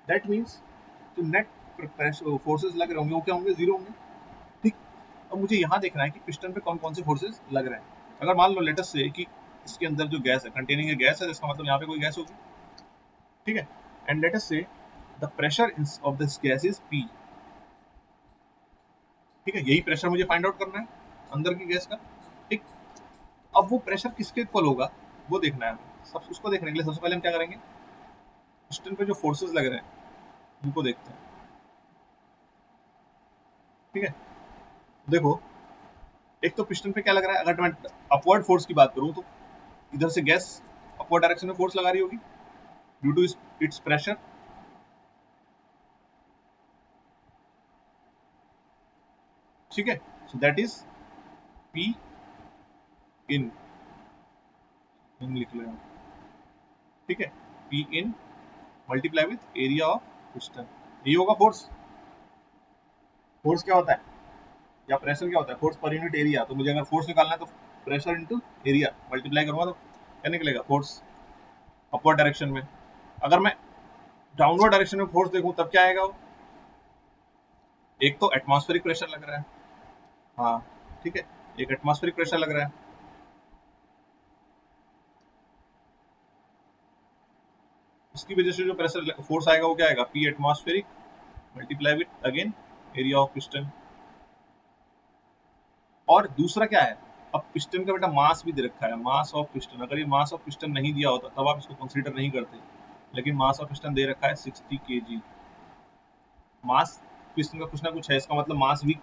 दैट मीन्स जो नेट फोर्सेस लग रहे होंगे वो क्या होंगे? जीरो होंगे। ठीक। अब मुझे यहाँ देखना है कि पिस्टन पे कौन कौन से फोर्सेस लग रहे हैं। अगर मान लो लेटस से कि इसके अंदर जो गैस है, कंटेनिंग गैस है, तो इसका मतलब यहाँ पे कोई गैस होगी। ठीक है। And let's say the pressure of this gas is P. ठीक है, यही प्रेशर मुझे फाइंड आउट करना है अंदर की गैस का। ठीक। अब वो प्रेशर किसके इक्वल होगा वो देखना है हमें। सब उसको देखने के लिए सबसे पहले हम क्या करेंगे? पिस्टन पे जो फोर्सेस लग रहे हैं उनको देखते हैं। ठीक है। देखो, एक तो पिस्टन पे क्या लग रहा है? अगर मैं अपवर्ड फोर्स की बात करूं तो इधर से गैस अपवर्ड डायरेक्शन में फोर्स लगा रही होगी ड्यू टू इट्स प्रेशर। ठीक है। So that is P in इन लिख लो। ठीक है। P in multiply with area of piston. ये होगा फोर्स। फोर्स क्या होता है या प्रेशर क्या होता है? Force per unit area. तो मुझे अगर फोर्स निकालना है तो प्रेशर इंटू एरिया मल्टीप्लाई करूंगा तो क्या निकलेगा? फोर्स अपवर्ड डायरेक्शन में। अगर मैं डाउनवर्ड डायरेक्शन में फोर्स देखूं तब क्या आएगा वो? एक तो एटमॉस्फेरिक प्रेशर लग रहा है। हाँ। ठीक है। एक एटमॉस्फेरिक प्रेशर लग रहा है, उसकी वजह से जो प्रेशर फोर्स आएगा वो क्या आएगा? P atmospheric multiply with again area of piston. और दूसरा क्या है? अब पिस्टन का बेटा मास भी दे रखा है, मास ऑफ पिस्टन। अगर ये मास ऑफ पिस्टन नहीं दिया होता तब आप इसको कंसीडर नहीं करते, लेकिन मास ऑफ पिस्टन दे रखा है 60 kg। मास पिस्टन का कुछ ना कुछ है, इसका मतलब मास भी,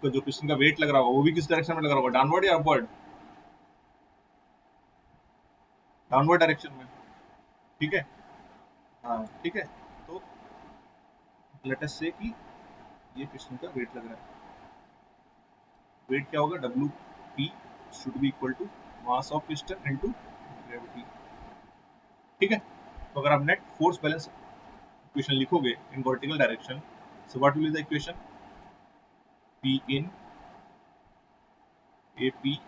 तो जो पिस्टन का वेट लग रहा होगा वो भी किस डायरेक्शन में लग रहा होगा? डाउनवर्ड या अपवर्ड? डाउनवर्ड डायरेक्शन में। ठीक है। हाँ। ठीक है। तो लेट अस से कि ये पिस्टन का वेट लग रहा है। वेट क्या होगा? W P should be equal to mass of piston into gravity. ठीक है। तो अगर आप नेट फोर्स बैलेंस इक्वेशन लिखोगे in vertical direction, so what will be the equation? P in AP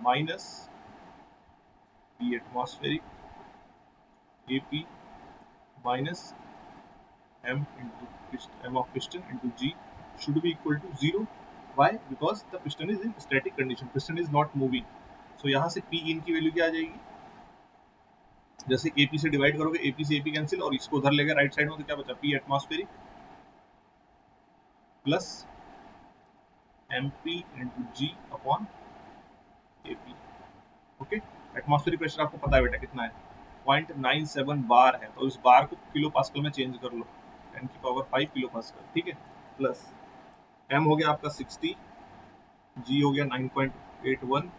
minus P atmospheric AP minus M into M of piston into G should be equal to 0. Why? Because the piston is in static condition, piston is not moving. So यहाँ से P in की value क्या आ जाएगी? जैसे AP से divide करोगे, AP से AP cancel और इसको उधर लेगा राइट साइड में, तो क्या बचा? P atmospheric plus MP into G upon AP। Okay. Atmospheric pressure आपको पता है बेटा कितना है? 0.97 बार है। तो इस बार को किलो पास्कल में चेंज कर लो, 10 की पावर 5 किलो पास्कल। ठीक है। प्लस एम हो गया आपका 60, जी हो गया 9.81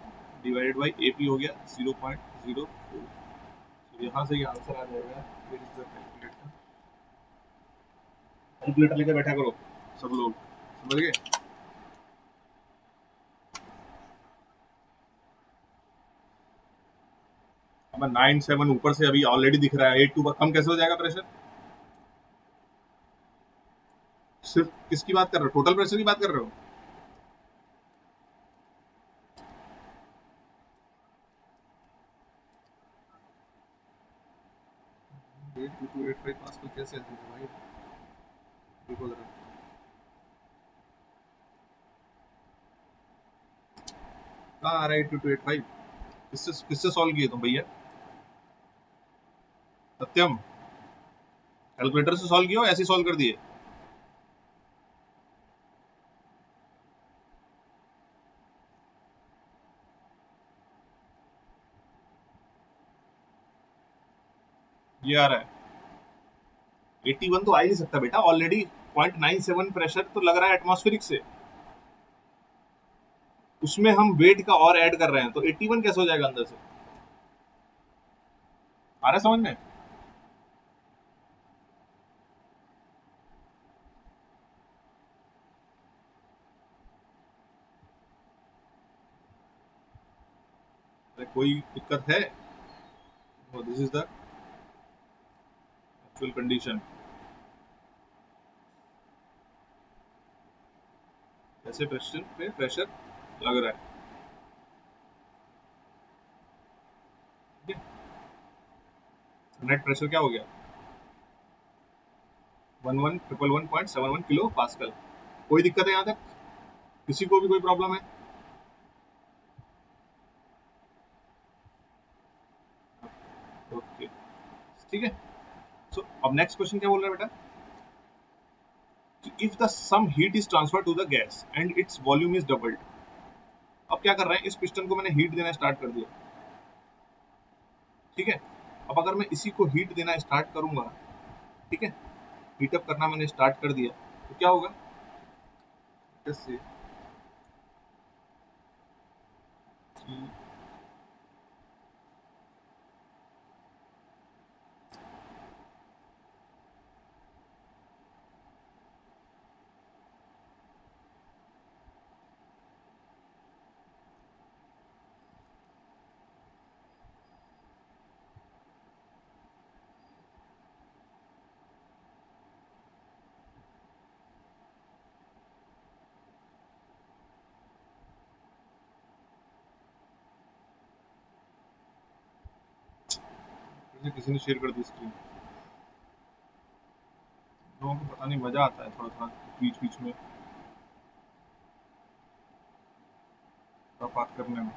डिवाइडेड बाई एपी हो गया 0.04। तो यहाँ से ये आंसर आ जाएगा। कैलकुलेटर, कैलकुलेटर लेकर बैठा करो सब लोग, समझ गए? अब 9-7 ऊपर से अभी ऑलरेडी दिख रहा है, 8-2 कम कैसे हो जाएगा प्रेशर? सिर्फ किसकी बात कर रहे हो, टोटल प्रेशर की बात कर रहे हो? Eight two two eight five pascal कैसे आती है भाई? देखो जरा, कहाँ आ रहा है 8 टू 8 5? किससे किससे सॉल्व किए तुम भैया? सत्यम, कैलकुलेटर से सॉल्व किया हो ऐसे सॉल्व कर दिए? ये आ रहा है 81 तो आ ही नहीं सकता बेटा, ऑलरेडी 0.97 प्रेशर तो लग रहा है एटमॉस्फेरिक से, उसमें हम वेट का और ऐड कर रहे हैं, तो 81 कैसे हो जाएगा अंदर से? आ रहा है समझ में? अरे कोई दिक्कत है? This is the actual condition. ऐसे प्रेशर पे प्रेशर लग रहा है, ठीक है? नेट प्रेशर क्या हो गया? 11,111.71 किलो पास्कल। कोई दिक्कत है यहाँ तक? किसी को भी कोई प्रॉब्लम है? ओके, ठीक है। सो अब नेक्स्ट क्वेश्चन क्या बोल रहा है बेटा? If the some heat is transfer to the gas and its volume is doubled. अब क्या कर रहे हैं, इस पिस्टन को मैंने हीट देना स्टार्ट कर दिया, ठीक है? अब अगर मैं इसी को हीट देना स्टार्ट करूंगा, ठीक है, हीटअप करना मैंने स्टार्ट कर दिया, तो क्या होगा? जैसे कि किसी ने शेयर कर दी स्क्रीन, लोगों को पता नहीं मजा आता है थोड़ा थोड़ा बीच बीच में बात करने में,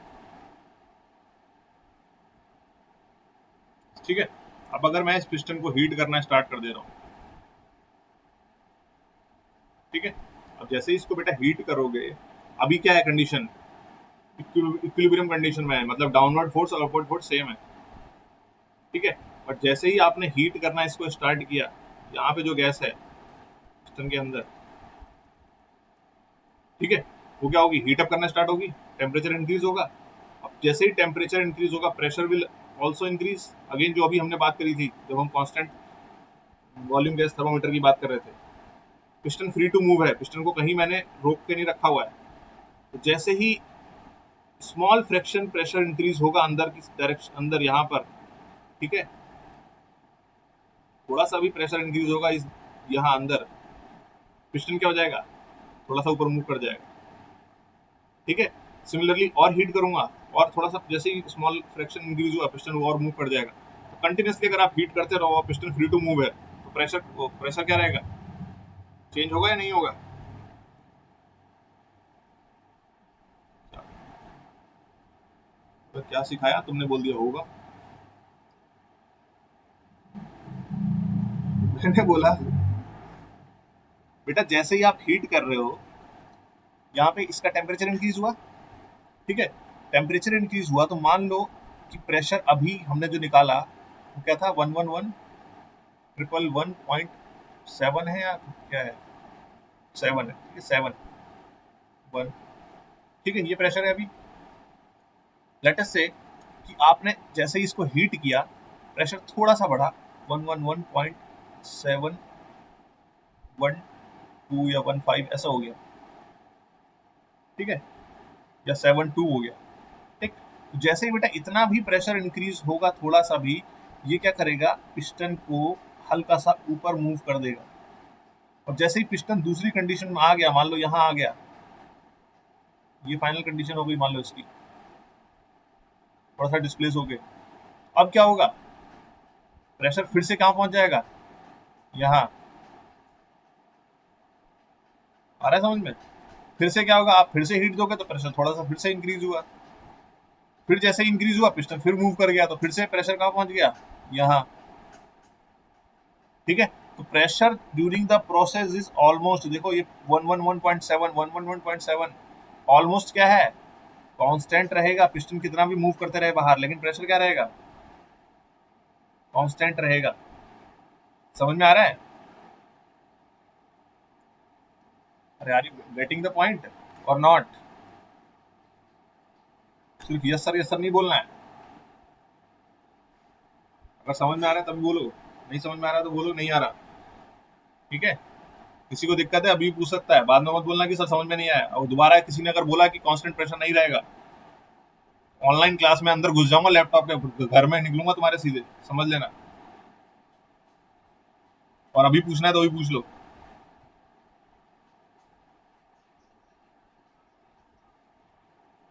ठीक है? अब अगर मैं इस पिस्टन को हीट करना स्टार्ट कर दे रहा हूँ, ठीक है, अब जैसे ही इसको बेटा हीट करोगे, अभी क्या है कंडीशन? इक्विलिब्रियम कंडीशन में है, मतलब डाउनवर्ड फोर्स और अपवर्ड फोर्स सेम है, ठीक है? बट जैसे ही आपने हीट करना इसको स्टार्ट किया, यहाँ पे जो गैस है पिस्टन के अंदर, ठीक है, वो क्या होगी? हीटअप करना स्टार्ट होगी, टेम्परेचर इंक्रीज होगा। अब जैसे ही टेम्परेचर इंक्रीज होगा, pressure will also increase again, जो अभी हमने बात करी थी जब हम कांस्टेंट वॉल्यूम गैस थर्मोमीटर की बात कर रहे थे। पिस्टन फ्री टू मूव है, पिस्टन को कहीं मैंने रोक के नहीं रखा हुआ है, तो जैसे ही स्मॉल फ्रैक्शन प्रेशर इंक्रीज होगा अंदर की डायरेक्शन, अंदर यहाँ पर, ठीक है, थोड़ा सा भी प्रेशर इंक्रीज होगा इस यहाँ अंदर, पिस्टन क्या हो जाएगा? थोड़ा सा ऊपर मूव कर जाएगा, ठीक है? सिमिलरली और हीट करूंगा, और थोड़ा सा जैसे ही स्मॉल फ्रैक्शन इंक्रीज हुआ, पिस्टन और मूव कर जाएगा। तो कंटिन्यूसली अगर आप हीट करते रहो, पिस्टन फ्री टू मूव है, तो प्रेशर क्या रहेगा? चेंज होगा या नहीं होगा? तो क्या सिखाया तुमने, बोल दिया होगा। मैंने बोला बेटा जैसे ही आप हीट कर रहे हो, यहाँ पे इसका टेम्परेचर इंक्रीज हुआ, ठीक है, टेम्परेचर इंक्रीज हुआ, तो मान लो कि प्रेशर अभी हमने जो निकाला वो क्या था? 111,111.7 है या क्या है? 7 है, ठीक है, 7 1, ठीक है, ये प्रेशर है अभी। लेट अस से कि आपने जैसे ही इसको हीट किया, प्रेशर थोड़ा सा बढ़ा, 111.712 या 15 ऐसा हो गया, ठीक है, या 72 हो गया, ठीक। तो जैसे ही बेटा इतना भी प्रेशर इंक्रीज होगा थोड़ा सा भी, ये क्या करेगा, पिस्टन को हल्का सा ऊपर मूव कर देगा। और जैसे ही पिस्टन दूसरी कंडीशन में आ गया, मान लो यहाँ आ गया, ये फाइनल कंडीशन हो गई मान लो इसकी, थोड़ा सा डिस्प्लेस हो गए, अब क्या होगा, प्रेशर फिर से कहाँ पहुंच जाएगा, यहाँ। आ रहा है समझ में? फिर से क्या होगा, आप फिर से हीट दोगे तो प्रेशर थोड़ा सा फिर से इंक्रीज हुआ, फिर जैसे इंक्रीज हुआ पिस्टन फिर मूव कर गया, तो फिर से प्रेशर कहाँ पहुंच गया, यहाँ। ठीक है, तो pressure during the process is almost, देखो ये 111.7 111.7 ऑलमोस्ट क्या है, कांस्टेंट रहेगा, पिस्टन कितना भी मूव करते रहे बाहर, लेकिन प्रेशर क्या रहेगा, कांस्टेंट रहेगा। समझ में आ रहा है? अरे are you getting the point और नॉट? सिर्फ यस सर नहीं बोलना है। अगर समझ में आ रहा है तभी बोलो, नहीं समझ में आ रहा है तो बोलो नहीं आ रहा। ठीक है, किसी को दिक्कत है अभी पूछ सकता है, बाद में मत बोलना कि सर समझ में नहीं आया, और दोबारा किसी ने अगर बोला कि कांस्टेंट प्रेशर नहीं रहेगा, ऑनलाइन क्लास में अंदर घुस जाऊंगा लैपटॉप के, घर में निकलूंगा तुम्हारे सीधे, समझ लेना। और अभी पूछना है तो अभी पूछ लो।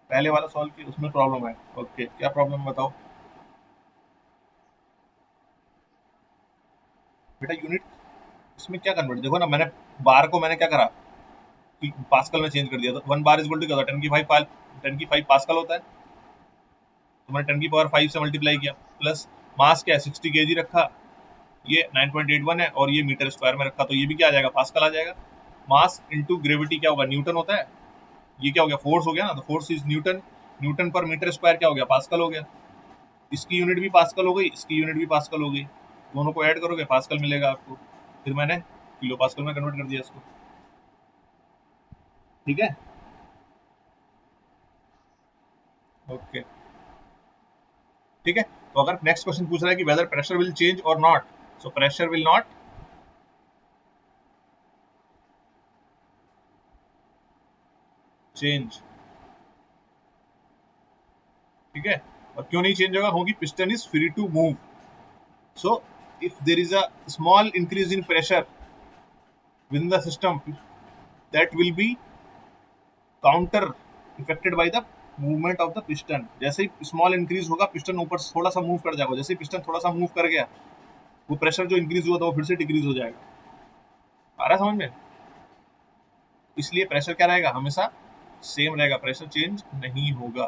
पहले वाला सॉल्व की उसमें प्रॉब्लम है, ओके क्या प्रॉब्लम बताओ बेटा। यूनिट इसमें क्या कन्वर्ट, देखो ना मैंने बार को मैंने क्या करा कि पास्कल में चेंज कर दिया, तो 1 बार इज इक्वल टू क्या होता है, 10 की 5 पास्कल होता है, तो मैंने 10 की पावर 5 से मल्टीप्लाई किया, प्लस मास क्या है 60 kg रखा, ये 9.81 है, और ये मीटर स्क्वायर में रखा, तो ये भी क्या आ जाएगा, पास्कल आ जाएगा। मास इंटू ग्रेविटी क्या होगा, न्यूटन होता है, ये क्या हो गया, फोर्स हो गया ना, तो फोर्स इज न्यूटन, न्यूटन पर मीटर स्क्वायर क्या हो गया, पास्कल हो गया। इसकी यूनिट भी पास्कल हो गई, इसकी यूनिट भी पास्कल हो गई, दोनों को ऐड करोगे पास्कल मिलेगा आपको, फिर मैंने किलो पास्कल में कन्वर्ट कर दिया इसको। ठीक है, ओके ठीक है। तो अगर नेक्स्ट क्वेश्चन पूछ रहा है कि वेदर प्रेशर विल चेंज और not, so pressure will not change. ठीक है, और क्यों नहीं चेंज होगा, क्योंकि piston is free to move. So if there is a small increase in pressure within the system, that will be counter effected by the movement of the piston. जैसे ही small increase होगा, piston ऊपर थोड़ा सा move कर जाएगा, जैसे ही piston थोड़ा सा मूव कर गया, वो प्रेशर जो इंक्रीज हुआ था वो फिर से डिक्रीज हो जाएगा। आ रहा है समझ में? इसलिए प्रेशर क्या रहेगा, हमेशा सेम रहेगा, प्रेशर चेंज नहीं होगा।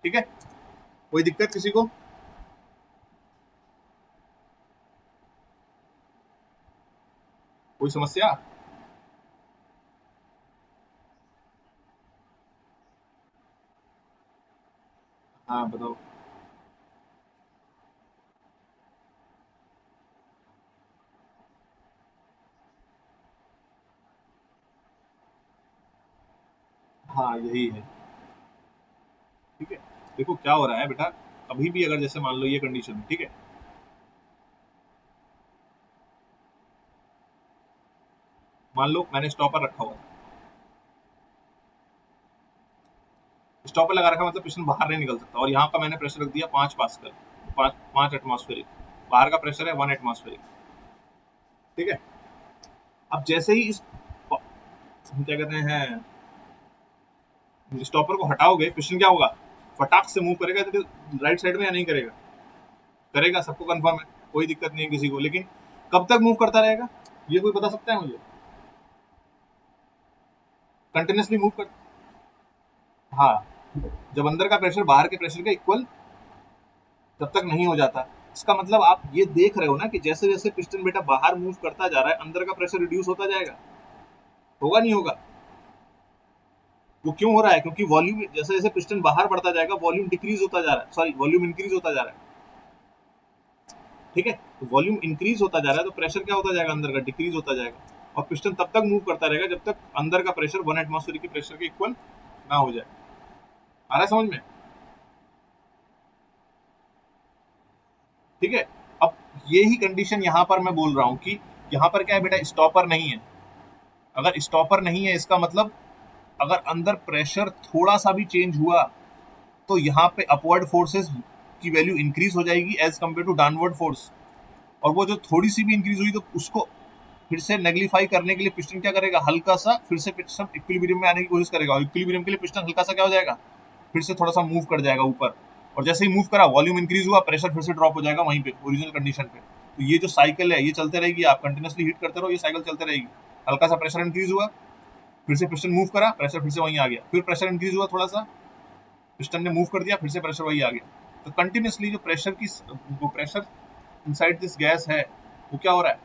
ठीक है, कोई दिक्कत किसी को? कोई समस्या? हाँ बताओ। हाँ यही है। ठीक है, देखो क्या हो रहा है बेटा, अभी भी अगर जैसे मान लो ये कंडीशन है, ठीक है, मान लो मैंने स्टॉपर रखा हुआ है, स्टॉपर लगा रखा मतलब पिस्टन बाहर नहीं निकल सकता, और यहाँ का मैंने प्रेशर रख दिया 5 पास्कल, 5 एटमॉस्फेरिक, बाहर का प्रेशर है 1 एटमॉस्फेरिक। ठीक है, अब जैसे ही इस क्या कहते हैं स्टॉपर को हटाओगे, पिस्टन क्या होगा, फटाक से मूव करेगा, तो राइट साइड में या नहीं करेगा, करेगा, सबको कंफर्म है, कोई दिक्कत नहीं है किसी को, लेकिन कब तक मूव करता रहेगा, ये कोई बता सकता है मुझे, कंटिन्यूसली मूव कर। हाँ, जब अंदर का प्रेशर बाहर के प्रेशर के इक्वल तब तक नहीं हो जाता। इसका मतलब आप ये देख रहे हो ना कि जैसे जैसे पिस्टन बेटा बाहर मूव करता जा रहा है, अंदर का प्रेशर रिड्यूस होता जाएगा, होगा नहीं होगा? वो क्यों हो रहा है, क्योंकि वॉल्यूम जैसे जैसे पिस्टन बाहर बढ़ता जाएगा, वॉल्यूम डिक्रीज होता जा रहा है, सॉरी वॉल्यूम इंक्रीज होता जा रहा है। ठीक है, तो वॉल्यूम इंक्रीज होता जा रहा है, तो प्रेशर क्या होता जाएगा, अंदर का डिक्रीज होता जाएगा, और पिस्टन तब तक मूव करता रहेगा जब तक अंदर का प्रेशर 1 एटमॉस्फेयर के प्रेशर के इक्वल ना हो जाए। आ रहा है समझ में? ठीक है, अब यही कंडीशन यहां पर मैं बोल रहा हूं कि यहां पर क्या है बेटा, स्टॉपर नहीं है। अगर स्टॉपर नहीं है इसका मतलब अगर अंदर प्रेशर थोड़ा सा भी चेंज हुआ, तो यहाँ पे अपवर्ड फोर्सेस की वैल्यू इंक्रीज हो जाएगी as compare to downward force, और वो जो थोड़ी सी भी इंक्रीज हुई तो उसको फिर से नेगलिफाई करने के लिए पिस्टन क्या करेगा, हल्का सा फिर से पिस्टन इक्विलिब्रियम में आने की कोशिश करेगा, और इक्विलिब्रियम के लिए पिस्टन हल्का सा क्या हो जाएगा, फिर से थोड़ा सा मूव कर जाएगा ऊपर, और जैसे ही मूव करा वॉल्यूम इंक्रीज हुआ, प्रेशर फिर से ड्रॉप हो जाएगा वहीं पे ओरिजिनल कंडीशन पे। तो ये जो साइकिल है ये चलते रहेगी, आप कंटिन्यूसली हिट करते रहो, ये साइकिल चलते रहेगी। हल्का सा प्रेशर इंक्रीज हुआ, फिर से पिस्टन मूव करा, प्रेशर फिर से वहीं आ गया, फिर प्रेशर इंक्रीज हुआ थोड़ा सा, पिस्टन ने मूव कर दिया, फिर से प्रेशर वहीं आ गया। तो कंटिन्यूसली जो प्रेशर इनसाइड दिस गैस है वो क्या हो रहा है,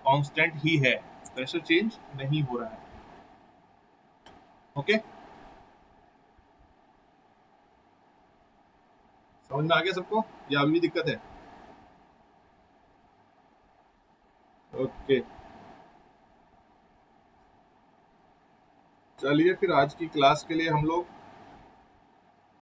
कांस्टेंट ही है, प्रेशर चेंज नहीं हो रहा है। ओके, समझ में आ गया सबको, या अभी भी दिक्कत है? ओके, चलिए फिर आज की क्लास के लिए हम लोग